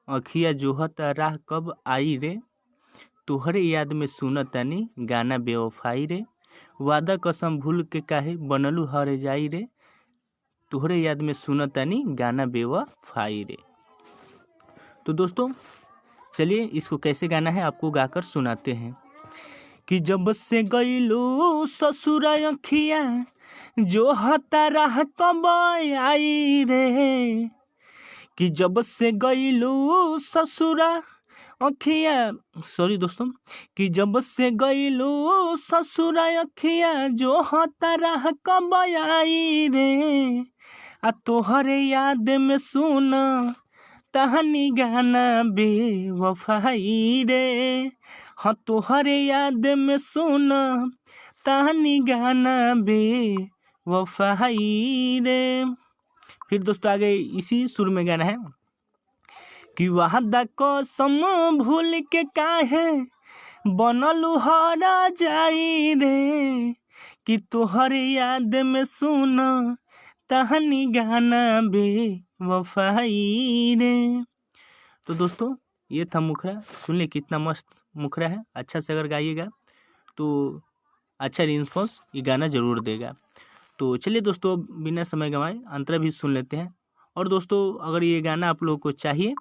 अखिया जोहत राह कब आई रे, तोहरे याद में सुनतानी गाना बेवफाई रे, वादा कसम भूल के काहे बनलू हर जाई रे, तोहरे याद में सुनतानी गाना बेवफाई रे। तो दोस्तों चलिए इसको कैसे गाना है आपको गाकर सुनाते हैं। कि जब से गईलू ससुरा अखिया जो हता राह कब आई रे, कि जब से गईलू ससुरा अखिया, सॉरी दोस्तों, कि जब से गईलू ससुरा अखिया जो हता राह कब आई रे, आ तोहरे याद में सुन तहनी गाना बेवफाई रे, हाँ तोहरे याद में सुन तहनी गाना बेवफाई रे। फिर दोस्तों आगे इसी सुर में गाना है कि वादा कसम भूल के काहे बनलू हरा जाई रे, कि तोहरे याद में सुन तहनी गाना बेवफाई रे। तो दोस्तों ये था मुखरा, सुन ले कितना मस्त मुखरा है। अच्छा से अगर गाइएगा तो अच्छा रिस्पॉन्स ये गाना ज़रूर देगा। तो चलिए दोस्तों बिना समय गंवाए अंतरा भी सुन लेते हैं। और दोस्तों अगर ये गाना आप लोगों को चाहिए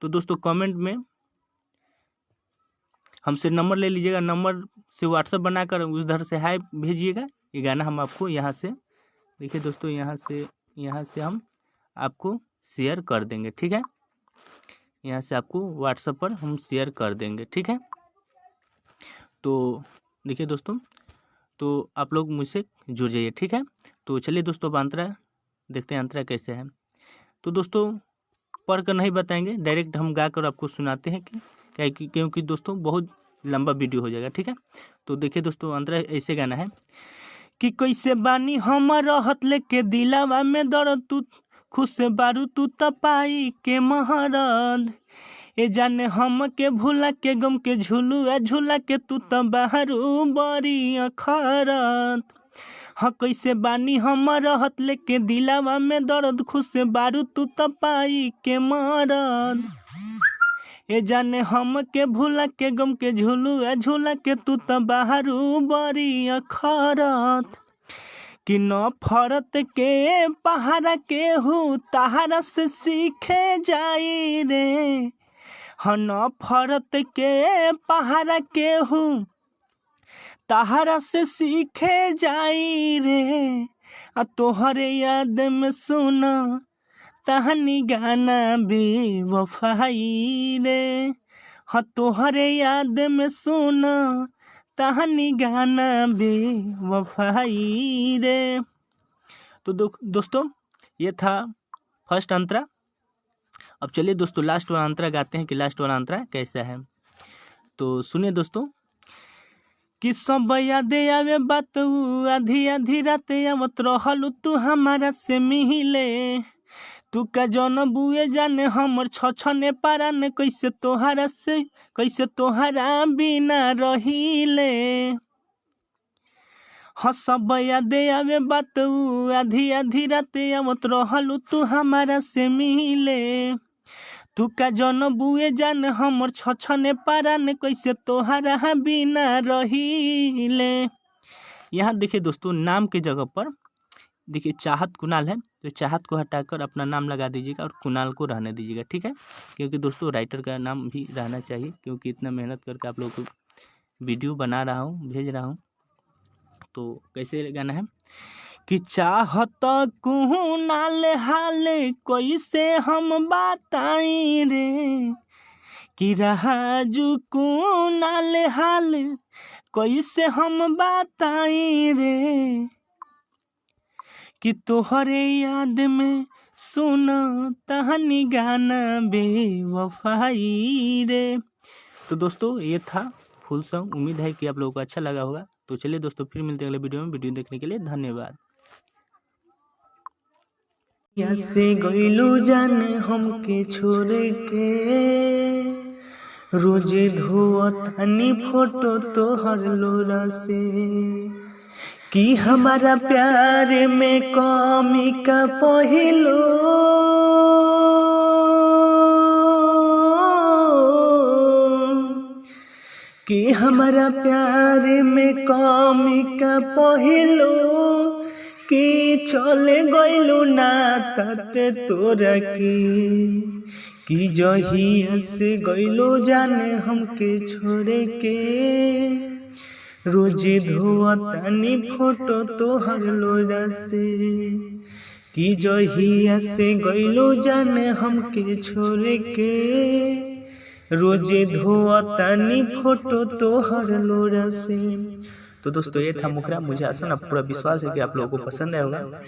तो दोस्तों कमेंट में हमसे नंबर ले लीजिएगा, नंबर से व्हाट्सएप बनाकर उधर से हाय भेजिएगा। ये गाना हम आपको यहाँ से, देखिए दोस्तों यहाँ से हम आपको शेयर कर देंगे, ठीक है। यहाँ से आपको व्हाट्सएप पर हम शेयर कर देंगे, ठीक है। तो देखिए दोस्तों, तो आप लोग मुझसे जुड़ जाइए, ठीक है। तो चलिए दोस्तों अब अंतरा देखते हैं अंतरा कैसे है। तो दोस्तों पढ़ कर नहीं बताएंगे, डायरेक्ट हम गा कर आपको सुनाते हैं कि क्योंकि दोस्तों बहुत लंबा वीडियो हो जाएगा, ठीक है। तो देखिए दोस्तों अंतरा ऐसे गाना है कि कैसे बानी हम रहत लेके दिलावा में दर्द, तू खुश से बारू तू तपाई के महरद, ए जाने हम के भूला के गम के झूलुआ झूला के तू त बाहरू बड़ी अखरत, हाँ कैसे बानी हम रहत लेके दिलावा में दर्द, खुश से बारू तू तपाई के मरद, ए जाने हम के भूला के गम के झूलुआ झूला के तू त बाहरू बड़ी अखरत, कि नफरत के पहाड़ा के हूँ तहारा से सीखे जाई रे, हाँ नफरत के पहाड़ा के हूँ तहारा से सीखे जाई रे, आ तोहरे याद में सुना तहनी गाना बेवफाई रे, हाँ तोहरे याद में सुना तहनी गाना बेवफाई रे। तो दोस्तों ये था फर्स्ट अंतरा। अब चलिए दोस्तों लास्ट वाला अंतरा गाते हैं कि लास्ट वाला अंतरा कैसा है। तो सुनिए दोस्तों कि सब यादे आवे बात आधी आधी रात आवत रहलू तू हमारा से मिले, तू का जौन बुए जाने हमर छछने पारान, कैसे तोहरा बिना रहिले, हंसब यादे आवे बात आधी आधी राते आवत रहलू तू हमारा से मिले। तू का जन बुए जान हमर छछने पारान कैसे तोहरा बिना रहीले। यहाँ देखिए दोस्तों, नाम के जगह पर देखिए चाहत कुणाल है, तो चाहत को हटाकर अपना नाम लगा दीजिएगा और कुणाल को रहने दीजिएगा, ठीक है। क्योंकि दोस्तों राइटर का नाम भी रहना चाहिए, क्योंकि इतना मेहनत करके आप लोगों को वीडियो बना रहा हूँ, भेज रहा हूँ। तो कैसे गाना है कि चाहत कुणाल हाल कैसे हम बताई रे, कि राजू कुणाल हाल कैसे हम बताई रे, कि तोहरे याद में सुना तहनी गाना बेवफाई रे। तो दोस्तों ये था फुल सॉन्ग, उम्मीद है कि आप लोगों को अच्छा लगा होगा। तो चलिए दोस्तों, फिर मिलते हैं अगले वीडियो में। वीडियो देखने के लिए धन्यवाद। से गइलू जाने हमके छोड़ के, रोजे धोअतानी फोटो तोहर लोरा से, कि हमारा प्यार में कमी का पहिलो, कि हमारा प्यार में कमी का पहिलो, कि चले गइलू ना तते तोरा के, कि जहिया से गइलू जाने हमके छोड़े के, रोजे धोअतानी फोटो तोहर लोरा से, कि जहिया से गइलू जाने हमके छोड़े के, रोजे धोअतानी फोटो तोहर लोरा से। तो दोस्तों ये था मुखरा, मुझे आसान पूरा विश्वास है कि आप लोगों को पसंद आया होगा।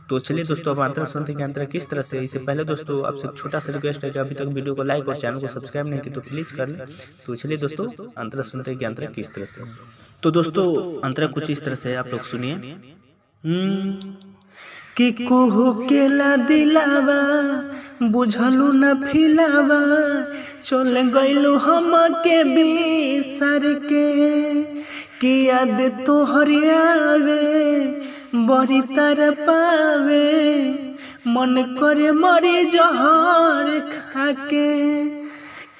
तो चलिए दोस्तों, अब अंतरा सुनते हैं अंतरा किस तरह से। इससे पहले दोस्तों आपसे छोटा सा रिक्वेस्ट है कि अभी तक वीडियो को लाइक और चैनल को सब्सक्राइब नहीं किया तो प्लीज कर लें। तो चलिए दोस्तों, अंतरा सुनते हैं कि अंतरा किस तरह से। तो दोस्तों अंतरा कुछ इस तरह से, आप लोग सुनिए। कि कोहो केला दिलावा बुझलू न फिलावा, चल गइलू हम के बिसर के, कि याद तोहर आवे बड़ी तर पावे, मन करे मरी जहर खाके,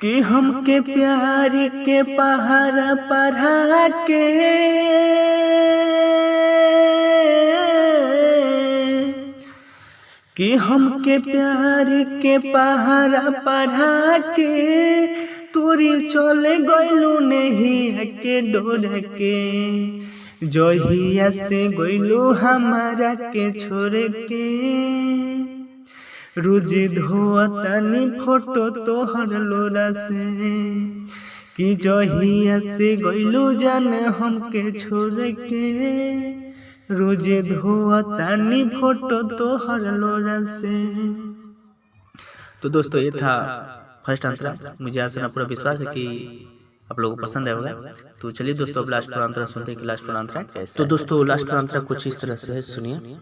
कि हमके प्यार के पहाड़ा पढ़ा के, कि हमके प्यार के पहाड़ा पढ़ा के, तोरी चले गइलू नहीं के डोर के, जहिया से गइलू हमारा के छोड़ के, रोज धोअतानी फोटो तोहर लोरा से, कि जहिया से गइलू जाने हमके छोड़ के, रोजे धोअतानी फोटो तोहर लोरा से। तो दोस्तों ये था फर्स्ट अंतरा, मुझे आसान पूरा विश्वास है कि आप लोगों को पसंद आएगा। तो चलिए दोस्तों, अब लास्ट वाला अंतरा सुनते हैं कि लास्ट वाला अंतरा कैसा। तो दोस्तों लास्ट वाला अंतरा कुछ इस तरह से है, सुनिए।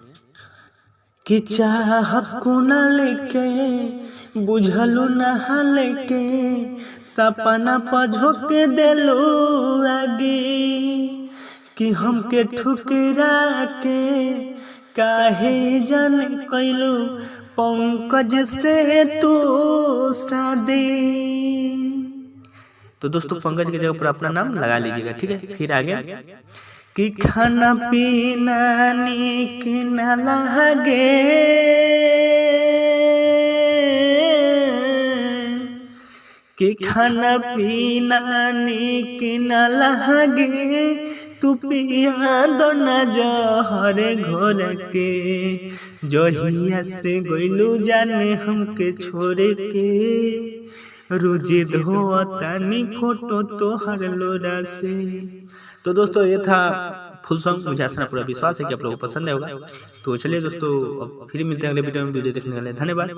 कि चाह कुणाल के बुझलू नहाल के, सपना पझो के देलू आगे, कि हमके ठुकरा के काहे जान कैलू पंकज से तू शादी। तो दोस्तों पंकज की जगह पर अपना नाम लगा लीजिएगा, ठीक है। फिर आगे कि खाना पीना नीक न लगे, कि खाना पीना नीक न लगे, तू पिया दो न जहर घोर के, जहिया से गइलू जाने हमके छोड़ के, रोजे धोअतानी फोटो तोहर लोरा से। तो दोस्तों ये था फुल सॉन्ग, मुझे आसान पूरा विश्वास है कि आप लोगों को पसंद आएगा। तो चलिए दोस्तों, फिर मिलते हैं अगले वीडियो में। वीडियो देखने के लिए धन्यवाद।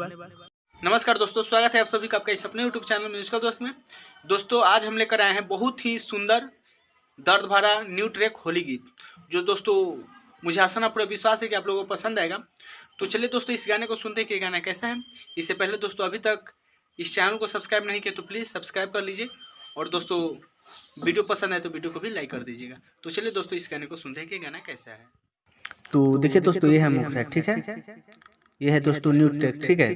नमस्कार दोस्तों, स्वागत है आप सभी का आपका इस अपने यूट्यूब चैनल म्यूजिकल दोस्त में। दोस्तों आज हम लेकर आए हैं बहुत ही सुंदर दर्द भरा न्यू ट्रैक होली गीत, जो दोस्तों मुझे आसान पूरा विश्वास है कि आप लोगों को पसंद आएगा। तो चलिए दोस्तों इस गाने को सुनते हैं कि गाना कैसा है। इससे पहले दोस्तों अभी तक इस चैनल को सब्सक्राइब नहीं किया तो प्लीज़ सब्सक्राइब कर लीजिए और दोस्तों वीडियो पसंद आए तो वीडियो को भी लाइक कर दीजिएगा। तो चलिए दोस्तों इस गाने को सुनते हैं कि गाना कैसा है। तो देखिए दोस्तों, ये है मुखरा, ठीक है। ये है दोस्तों न्यू ट्रैक, ठीक है।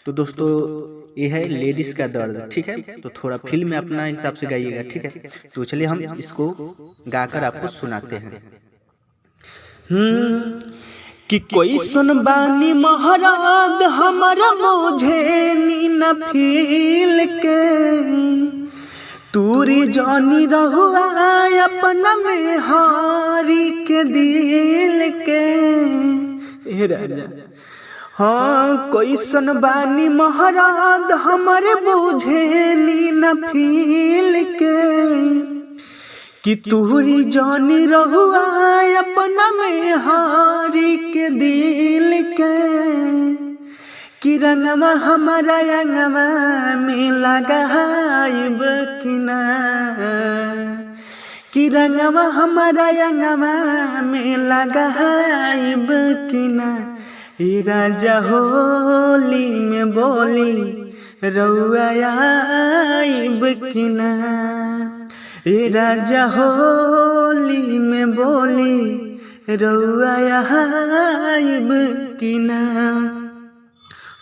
तो दोस्तों ये है लेडीज का दर्द, ठीक है। तो थोड़ा फील में अपना हिसाब से गाइएगा, ठीक है। तो चलिए हम इसको गाकर आपको सुनाते हैं। कि कोई सुन बानी महाराज हमारा मुझे नीना फील के तूरी जानी रहुआ अपना में हारी के दिल के। हाँ कोई सुन बानी महाराज हमारे बुझे नीना फील के कि तूरी जानी रहुआ अपना में हारी के दिल के। कि रंगमा हमारा रंगमा में लगाइब कि ना, कि रंगमा हमारा रंगमा में लगाइब कि ना। ई राजा होली में बोली रउआ आइब कि ना, ए राजा होली में बोली रउआ आइब कि ना।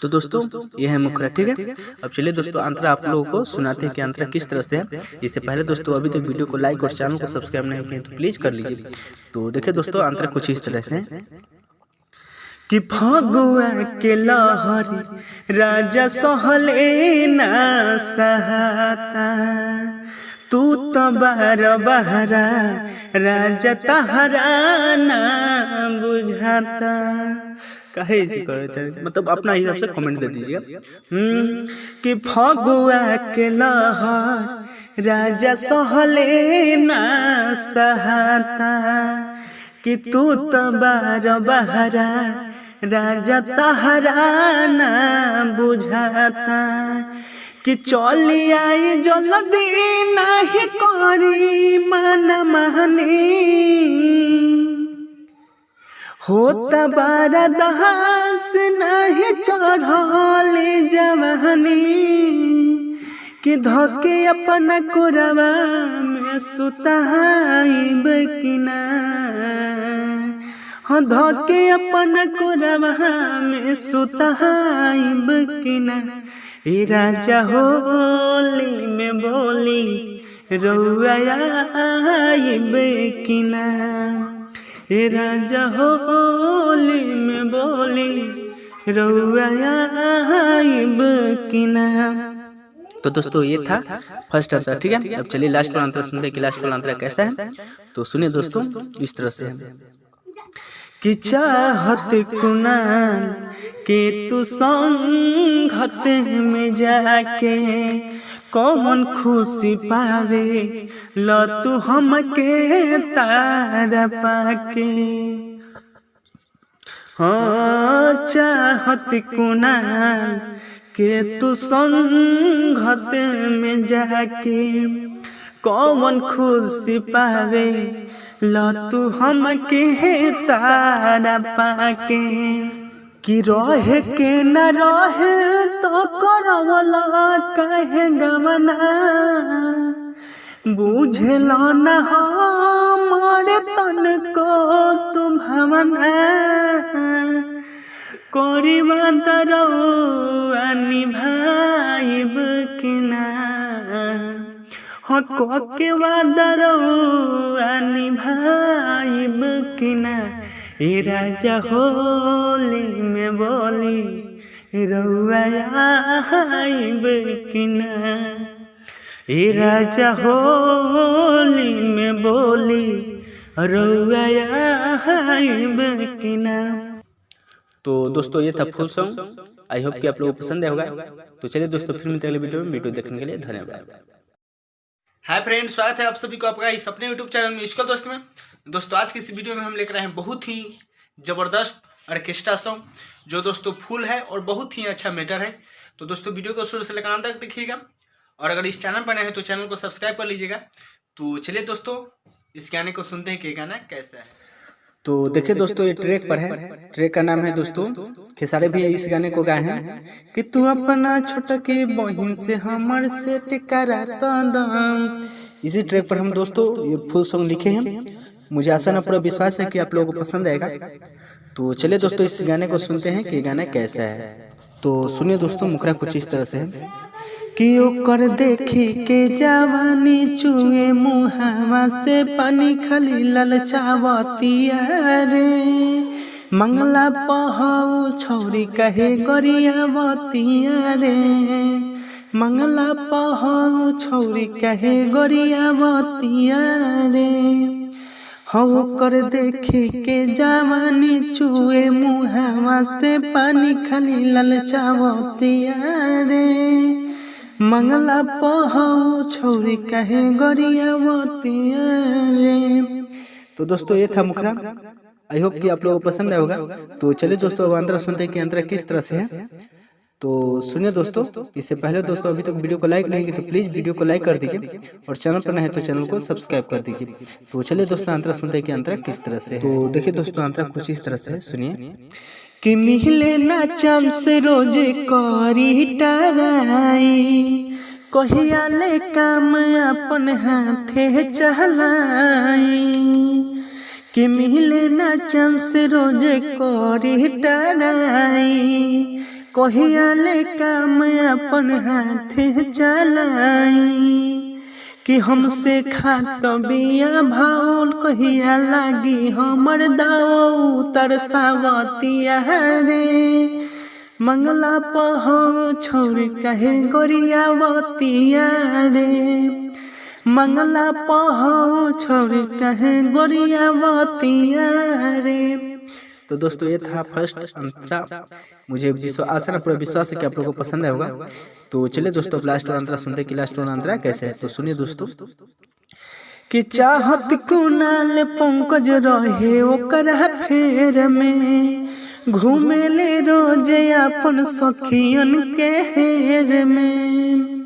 तो दोस्तों ये है मुखरा, ठीक है। अब चलिए दोस्तों अंतरा आप लोगों को सुनाते हैं कि अंतरा किस तरह से है। इससे पहले दोस्तों अभी तक वीडियो को लाइक और चैनल को सब्सक्राइब नहीं किए तो प्लीज कर लीजिए। तो देखिए दोस्तों अंतरा कुछ इस तरह से कि फगुआ के लहरी राजा सहले ना सहाता, तू तो बहरा राजा तहरा ना बुझाता। कहे इसी मतलब अपना हिसाब से कमेंट दे दीजिएगा। कि फगुआ के लहर राजा सहले ना सहाता, कि तू तो बहरा राजा तहरा ना बुझाता। कि चली आई जल्दी नहीं करी मन मानी, होता बारा दहास नहीं चढ़ल जवानी। कि धोके अपना कोरवा में सुताइब कि ना, हाँ धोके अपना कोरवा में सुताइब कि ना। ए राजा होली में बोली रउआ आइब कि ना, ए राजा होली में बोली रउआ आइब कि ना। तो दोस्तों ये था फर्स्ट अंतरा, ठीक है। अब चलिए लास्ट वाला अंतरा सुनते हैं कि लास्ट वाला अंतरा कैसा है। तो सुनिए दोस्तों इस तरह से है कि चाहत कुनाल के तू संगत में जाके कौन खुशी पावे ल तू हमके तारा पाके। हाँ चाहत कुनाल के तू संगत में जाके कौन खुशी पावे ल तू हमके तारा पाके। कि रहे के न रहे तो करवला कहे गमना, बुझला न हमारे तन को तू भवना। करीबा तरौआ निभाइब कि ना, हाँ के वादरौआ निभाइब कि ना। ए राजा होली में बोली रउआ आइब कि ना, ए राजा होली में बोली रउआ आइब कि ना। तो दोस्तों ये था फुल सॉन्ग। आई होप कि आप लोगों को पसंद होगा। तो चलिए दोस्तों फिर मिलते हैं अगले वीडियो में। वीडियो देखने के लिए धन्यवाद। हाय फ्रेंड्स, स्वागत है आप सभी को आपका इस अपने यूट्यूब चैनल म्यूजिकल दोस्त में। दोस्तों आज की इस वीडियो में हम लेकर आए हैं बहुत ही ज़बरदस्त ऑर्केस्ट्रा सॉन्ग, जो दोस्तों फुल है और बहुत ही अच्छा मैटर है। तो दोस्तों वीडियो को शुरू से लेकर अंत तक देखिएगा, और अगर इस चैनल पर नए हैं तो चैनल को सब्सक्राइब कर लीजिएगा। तो चलिए दोस्तों इस गाने को सुनते हैं कि गाना कैसा है। तो देखिए दोस्तों ये ट्रैक पर है, ट्रैक का नाम है दोस्तों, खेसारी भी इस गाने को गाए हैं कि तू अपना छोटा की बहन से हमर से टिकरा दम। इसी ट्रैक पर हम दोस्तों ये फुल सॉन्ग लिखे हैं। मुझे आशा ना पूरा विश्वास है कि आप लोगों को पसंद आएगा। तो चलिए दोस्तों इस गाने को सुनते हैं कि गाना कैसा है। तो सुनिए दोस्तों, मुखरा कुछ इस तरह से है कि ओकर देखी के जवानी चुए मुहावा से पानी खाली ललचावतिया रे, मंगला पहाऊ छौरी कहे गोरियावतिया रे, मंगला पहाऊ छौरी कहे गोरियावतिया रे। हो कर देखी के जवानी चुए मुहावा से पानी खाली ललचावतिया रे, मंगला पहाऊ छौरी कहे गोरियावतिया रे। तो दोस्तों ये था मुखरा। आई होप कि आप लोगों को पसंद आया होगा। तो चलिए दोस्तों अब अंतरा सुनते हैं कि अंतरा किस तरह से है। तो सुनिए दोस्तों, इससे पहले दोस्तों अभी तक वीडियो को लाइक नहीं की तो प्लीज वीडियो को लाइक कर दीजिए और चैनल पर नए हैं तो चैनल को सब्सक्राइब कर दीजिए। तो चलिए दोस्तों अंतरा सुनते हैं कि अंतरा किस तरह से है। तो देखिए दोस्तों अंतरा कुछ इस तरह से है, सुनिए कि मिहिले ना चांद से रोज करी टराई, कहिया ले काम अपन हाथे चलाई, कि मिहिले ना चांद से रोज करी टराई, कहिया ले काम अपन हाथे चलाई, कि हमसे खात बिया भाव कहिया लागी हमर दाव तरसावतिया रे, मंगला पहाऊ छौरी कहे गोरियावतिया रे, मंगला पहाऊ छौरी कहे गोरियावतिया रे। तो दोस्तों ये था फर्स्ट अंतरा। मुझे आशा ना पूरा विश्वास है कि आप लोगों को पसंद आएगा। तो चलिए दोस्तों लास्ट और अंतरा सुनते कि लास्ट और अंतरा कैसे है। तो सुनिए दोस्तों कि चाहत कुनाल पंकज रहे ओकर फेर में, घूमे ले रोज अपन सखियन के हेर में,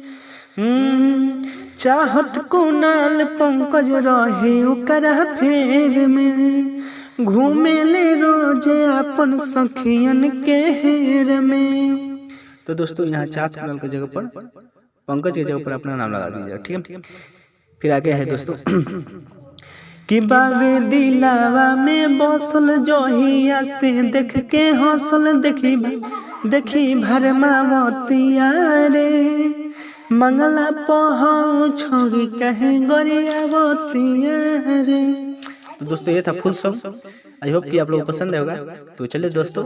चाहत कुनाल पंकज रहे ओकर फेर में, घूमे ले रोज अपन सखियन के हेर में। तो दोस्तों यहाँ चाहत कुनाल की जगह पर पंकज की जगह पर अपना नाम लगा दीजिए, ठीक है। फिर आगे है दोस्तों कि बाबे दिलावा में बसल जोहिया से देख के हौसल देखी भरमावतिया रे, मंगला पहाऊ छौरी कहे गोरियावतिया रे। तो दोस्तों ये था फुल सॉन्ग। आई होप कि आप लोगों को पसंद आएगा। तो चलिए दोस्तों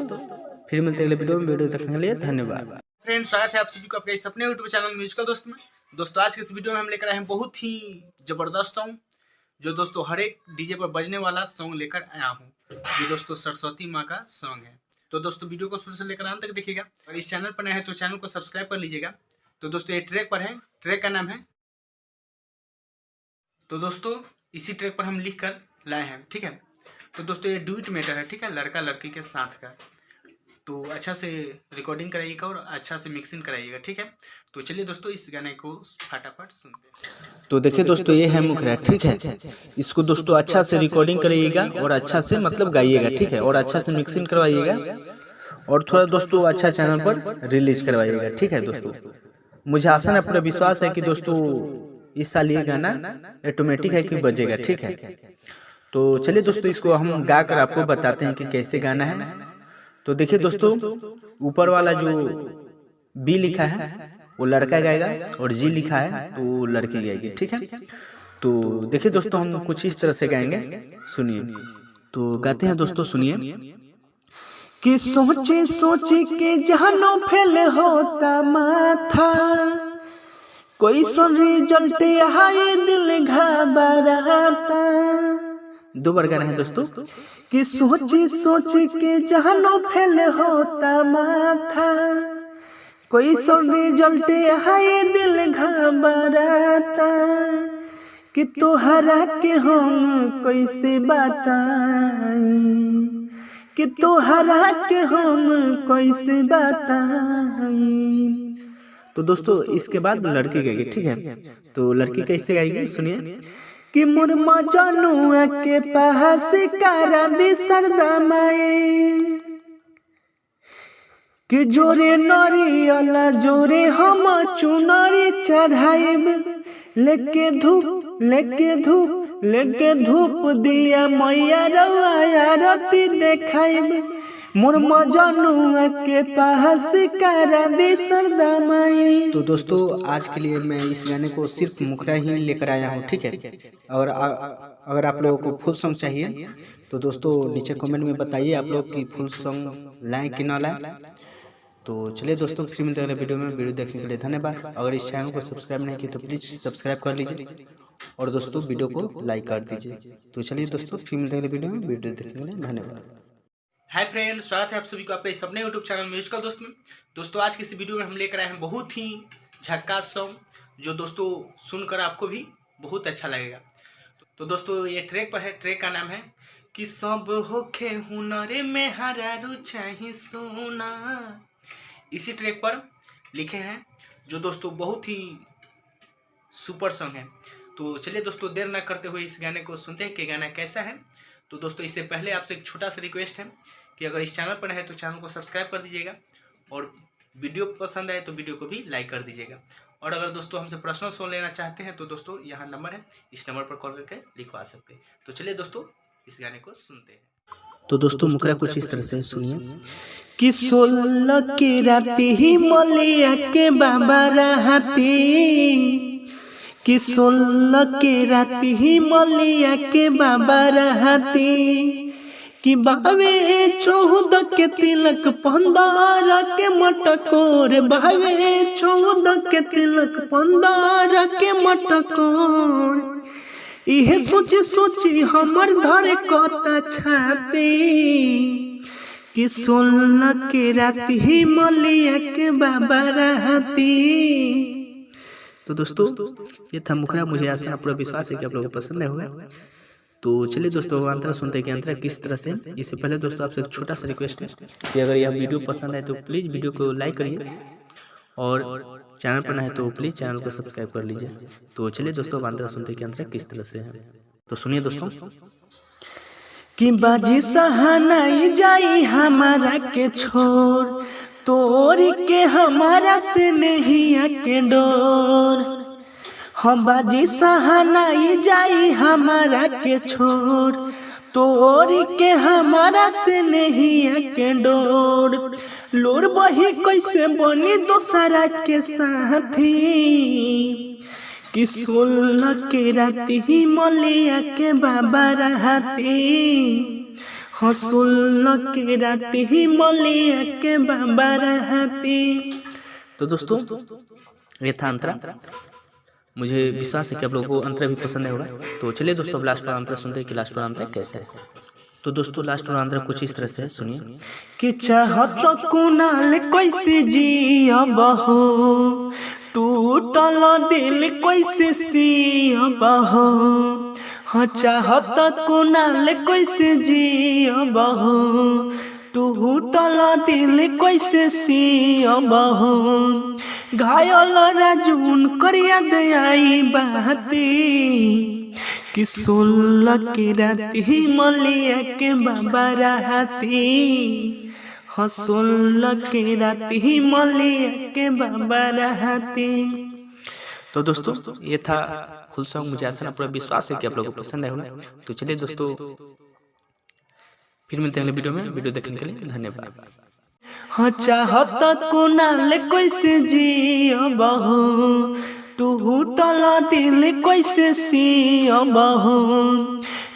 फिर मिलते हैं अगले वीडियो में। वीडियो देखने के लिए धन्यवाद। फ्रेंड्स स्वागत है आप सभी को आपके इस अपने यूट्यूब चैनल म्यूजिकल दोस्त में। दोस्तों आज के इस वीडियो में हम लेकर आए हैं बहुत ही जबरदस्त सॉन्ग, जो दोस्तों हर एक डीजे पर बजने वाला सॉन्ग लेकर आया हूँ, जो दोस्तों सरस्वती माँ का सॉन्ग है। तो दोस्तों वीडियो को शुरू से लेकर अंत तक देखिएगा और इस चैनल पर नए हैं तो चैनल को सब्सक्राइब कर लीजिएगा। तो दोस्तों ये ट्रैक पर है, ट्रैक का नाम है। तो दोस्तों इसी ट्रैक पर हम लिख कर लाए हैं, ठीक है। तो दोस्तों ये ड्यूट मैटर है, ठीक है, लड़का लड़की के साथ का। तो अच्छा से रिकॉर्डिंग कराइएगा और अच्छा से मिक्सिंग कराइएगा, ठीक है। तो चलिए दोस्तों इस गाने को फटाफट सुनते हैं। तो देखिए दोस्तों ये है मुखरा, ठीक है। इसको दोस्तों अच्छा से रिकॉर्डिंग कराइएगा और अच्छा से मतलब गाइएगा, ठीक है, और अच्छा से मिक्सिंग करवाइएगा और थोड़ा दोस्तों अच्छा चैनल पर रिलीज करवाइएगा, ठीक है। दोस्तों मुझे आशा ना पूरा विश्वास है कि दोस्तों इस साल ये गाना ऑटोमेटिक है कि बजेगा, ठीक है। तो चलिए दोस्तों इसको हम गा कर आपको बताते हैं कि कैसे गाना है। तो देखिए दोस्तों ऊपर वाला जो बी लिखा है वो लड़का गाएगा और जी लिखा है तो वो लड़की गाएगी, ठीक है। तो देखिए दोस्तों हम कुछ इस तरह से गाएंगे, सुनिए। तो गाते हैं दोस्तों, सुनिए कि सोचे सोचे के जहानो फेल होता माथा, कोई सो रिजल्ट हाय दिल घबराता। दो बार गाना है दोस्तों कि सोचे सोचे के जहानो फेल होता माथा, कोई सो रिजल्ट हाय दिल घबराता, कि तोहरा के हम कैसे बताई, कि तोहरा के हम कैसे बताई। तो दोस्तों इसके बाद लड़की गाएगी, ठीक है। तो लड़की कैसे गाएगी सुनिए कि मोर मजनुआ के पास करा दी सरदा माई कि जोरे नरियल जोरे हम चुनरी चढ़ाइब लेके धूप दिया मैया रउआ आरती देखाइब मोर मजनुआ के पास करा दी सरदा माई। तो दोस्तों आज के लिए मैं इस गाने को सिर्फ मुखड़ा ही लेकर आया हूँ, ठीक है। और अगर आप लोगों को फुल सॉन्ग चाहिए तो दोस्तों नीचे कमेंट में बताइए आप लोग की फुल सॉन्ग लाएं कि ना लाएं। तो चलिए दोस्तों फिर मिलते हैं अगले वीडियो में। वीडियो देखने के लिए धन्यवाद। अगर इस चैनल को सब्सक्राइब नहीं किया तो प्लीज़ सब्सक्राइब कर लीजिए और दोस्तों वीडियो को लाइक कर दीजिए। तो चलिए दोस्तों फिर मिलते हैं अगले वीडियो में। वीडियो देखने के लिए धन्यवाद। हाय फ्रेंड, स्वागत है आप सभी को आपके इस अपने यूट्यूब चैनल म्यूजिकल दोस्त में। दोस्तों आज की इस वीडियो में हम लेकर आए हैं बहुत ही झक्कास सॉन्ग जो दोस्तों सुनकर आपको भी बहुत अच्छा लगेगा। तो दोस्तों ये ट्रैक पर है, ट्रैक का नाम है कि सब होखे हुनरे में हरारू चाहे सोना। इसी ट्रैक पर लिखे हैं जो दोस्तों बहुत ही सुपर सॉन्ग है। तो चलिए दोस्तों देर ना करते हुए इस गाने को सुनते हैं कि गाना कैसा है। तो दोस्तों इससे पहले आपसे एक छोटा सा रिक्वेस्ट है कि अगर इस चैनल पर है तो चैनल को सब्सक्राइब कर दीजिएगा और वीडियो पसंद आए तो वीडियो को भी लाइक कर दीजिएगा। और अगर दोस्तों हमसे पर्सनल सॉन्ग लेना चाहते हैं तो दोस्तों यहाँ नंबर है, इस नंबर पर कॉल करके लिखवा सकते हैं। तो चलिए दोस्तों इस गाने को सुनते हैं। तो दोस्तों मुखड़ा कुछ इस तरह से सुनिए कि 16 के राती ही मलिया के बाबा रहती कि 16 के राती ही मलिया के बाबा रहती कि बावे 14 के तिलक 15 के मटकोर बावे 14 के तिलक 15 के मटकोर इहे सोची हमर धर कता छाती कि 16 के राती ही मलिया के बाबा रहती। तो दोस्तों ये था मुखड़ा। मुझे आशा पूरा विश्वास है कि आप लोगों को पसंद होगा। तो चलिए दोस्तों अंतरा सुनते हैं कि अंतरा किस तरह से। इससे पहले दोस्तों आपसे एक छोटा सा रिक्वेस्ट है कि अगर यह वीडियो पसंद आए तो प्लीज़ वीडियो को लाइक करिए और चैनल पर ना है तो प्लीज़ चैनल को सब्सक्राइब कर लीजिए। तो चलिए दोस्तों अंतरा सुनते हैं कि अंतरा किस तरह से है। तो सुनिए दोस्तों कि बाजी सहानाई जाई हमारा के छोड़ तोड़ के हमारा से नहीं के डोर हम बाजी सहानाई जाई हमारा के छोड़ तोड़ के हमारा से नहीं के डोर लोर बही कैसे बनी दोसरा के साथी कि 16 के राती ही मलिया के बाबा रहती 16 के राती ही मलिया के बाबा रहती। तो दोस्तों ये था अंतरा। मुझे विश्वास है कि आप लोगों को अंतरा भी पसंद होगा। तो चलिए दोस्तों लास्ट वाला अंतरा सुनते हैं कि लास्ट वाला अंतरा कैसा है। तो दोस्तों लास्ट वाला अंतरा कुछ इस तरह से सुनिए कि चाहत कुनाल कैसे जियब हो टूटल दिल कैसे सियब हो हाँ चाहत कुनाल कैसे जियब हो टूटल दिल कैसे सियब हो घायल राजून करिया दयाई बाती कि 16 के राती ही मलिया के बाबा रहती 16 के राती ही मलिया के बाबा रहती। तो दोस्तों ये था फुल सॉन्ग। मुझे आशा पूरा विश्वास है कि आप लोगों को पसंद आएगा। तो चलिए दोस्तों फिर मिलते हैं अगले वीडियो में। वीडियो देखने के लिए धन्यवाद। हाँ चाहत कुनाल कैसे जियब हो टूटल दिल कैसे सियब हो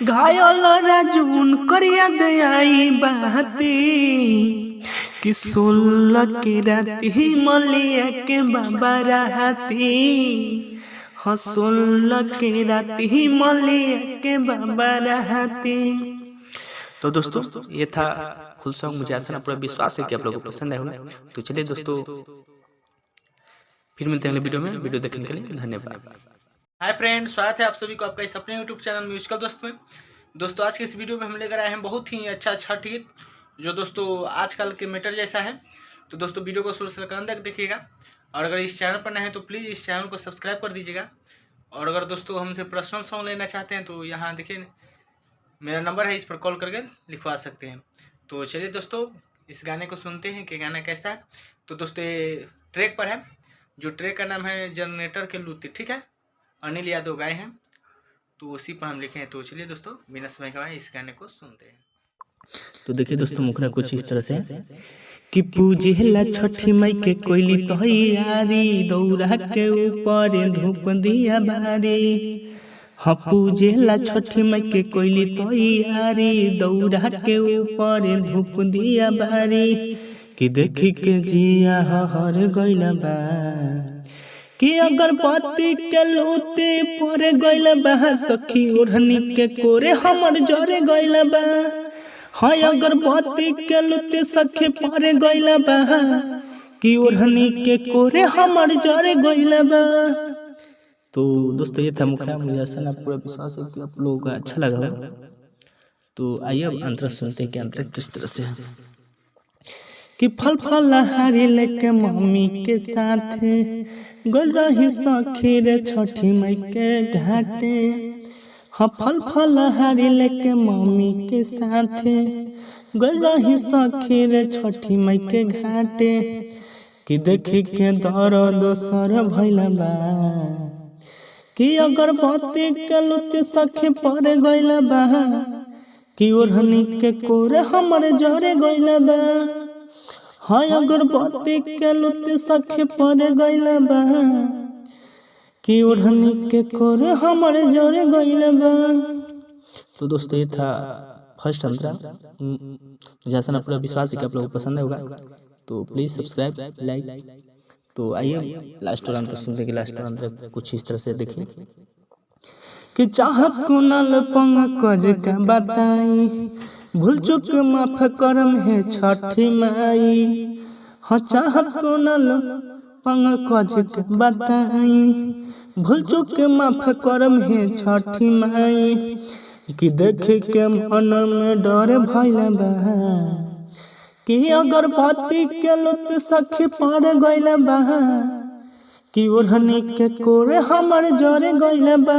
घायल राजून करिया दयाई बाती कि 16 के राती ही मलिया के बाबा रहती 16 के राती ही मलिया के बाबा रहती। तो दोस्तों ये था फुल सॉन्ग। मुझे आशा पूरा विश्वास है कि आप लोगों को पसंद आएगा। तो चलिए दोस्तों फिर मिलते हैं अगले वीडियो में। वीडियो देखने के लिए धन्यवाद। हाय फ्रेंड, स्वागत है आप सभी को आपका इस अपने यूट्यूब चैनल म्यूजिकल दोस्त में। दोस्तों आज के इस वीडियो में हम लेकर आए हैं बहुत ही अच्छा गीत जो दोस्तों आजकल के मैटर जैसा है। तो दोस्तों वीडियो को शुरू से लेकर अंत तक देखिएगा और अगर इस चैनल पर नए हैं तो प्लीज़ इस चैनल को सब्सक्राइब कर दीजिएगा और अगर दोस्तों हमसे पर्सनल सॉन्ग लेना चाहते हैं तो यहाँ देखिए मेरा नंबर है, इस पर कॉल करके लिखवा सकते हैं। तो चलिए दोस्तों इस गाने को सुनते हैं कि गाना कैसा है। तो दोस्तों ये ट्रैक पर है, जो ट्रैक का नाम है जनरेटर के लूटी, ठीक है, अनिल यादव गाए हैं, तो उसी पर हम लिखे हैं। तो चलिए दोस्तों बिना समय गवाए इस गाने को सुनते हैं। तो देखिए दोस्तों मुखरा कुछ इस तरह से कि पूजेला छठी मई के कोयली तैयारी दौरा के ऊपर धूप दिया बारी। हाँ पूजेला छठी मई के कोयली तैयारी दौरा के ऊपर धूप दिया बारी। कि देखी के जिया हर गइला बा कि अगरबत्ती के लूटी पर गइला बा सखी ओढ़नी के कोरे हमर जरे गइला बा। हाय अगरबत्ती के लूटी सखी पर गइला बा कि ओढ़नी के कोरे हमर जरे गइला बा। तो दोस्तों ये था मुखरा, मुझे ऐसा पूरा विश्वास है कि आप लोगों को अच्छा लगा होगा। तो आइए अब अंतरा सुनते हैं कि अंतरा किस तरह से है। कि फल फलहारी लेके मम्मी के साथ गल रही सखी रे छठी मई के घाटे। हाँ फल फलहारी लेके मम्मी के साथ गल रही सखी रे छठी मई के घाटे। कि देखी के दर्द सर भइला बा कि अगरबत्ती के लूटी सखी पर गइला बा कि ओढ़नी के कोरे हमर जरे गइला बा। हाय अगरबत्ती के लूटी सखी पर गइला बा कि ओढ़नी के कोरे हमर जरे गइला बा। तो दोस्तों ये था फर्स्ट अंतरा, जैसा ना पूरा विश्वास है कि आप लोगों को पसंद होगा। तो प्लीज़ सब्सक्राइब लाइक। तो आइए लास्ट और अंतर सुनते कि लास्ट और अंतर कुछ इस तरह से देखिए कि चाहत कुनल पंकज का बताई भूल चुक माफ करम है छठी माई। हाँ चाहत कुनल पंकज का बताई भूल चुक माफ करम है छठी माई। कि देखे के मन में डर भइला बा कि अगरबत्ती के लूटी सखी पर गइला बा कि ओढ़नी के कोरे हमर जरे गइला बा।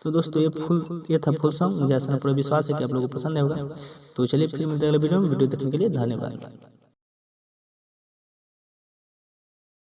तो दोस्तों ये था फुल सॉन्ग, जैसा पूरा विश्वास है कि आप लोगों को पसंद होगा। तो चलिए फिर मिलते हैं अगले वीडियो में। वीडियो देखने के लिए धन्यवाद।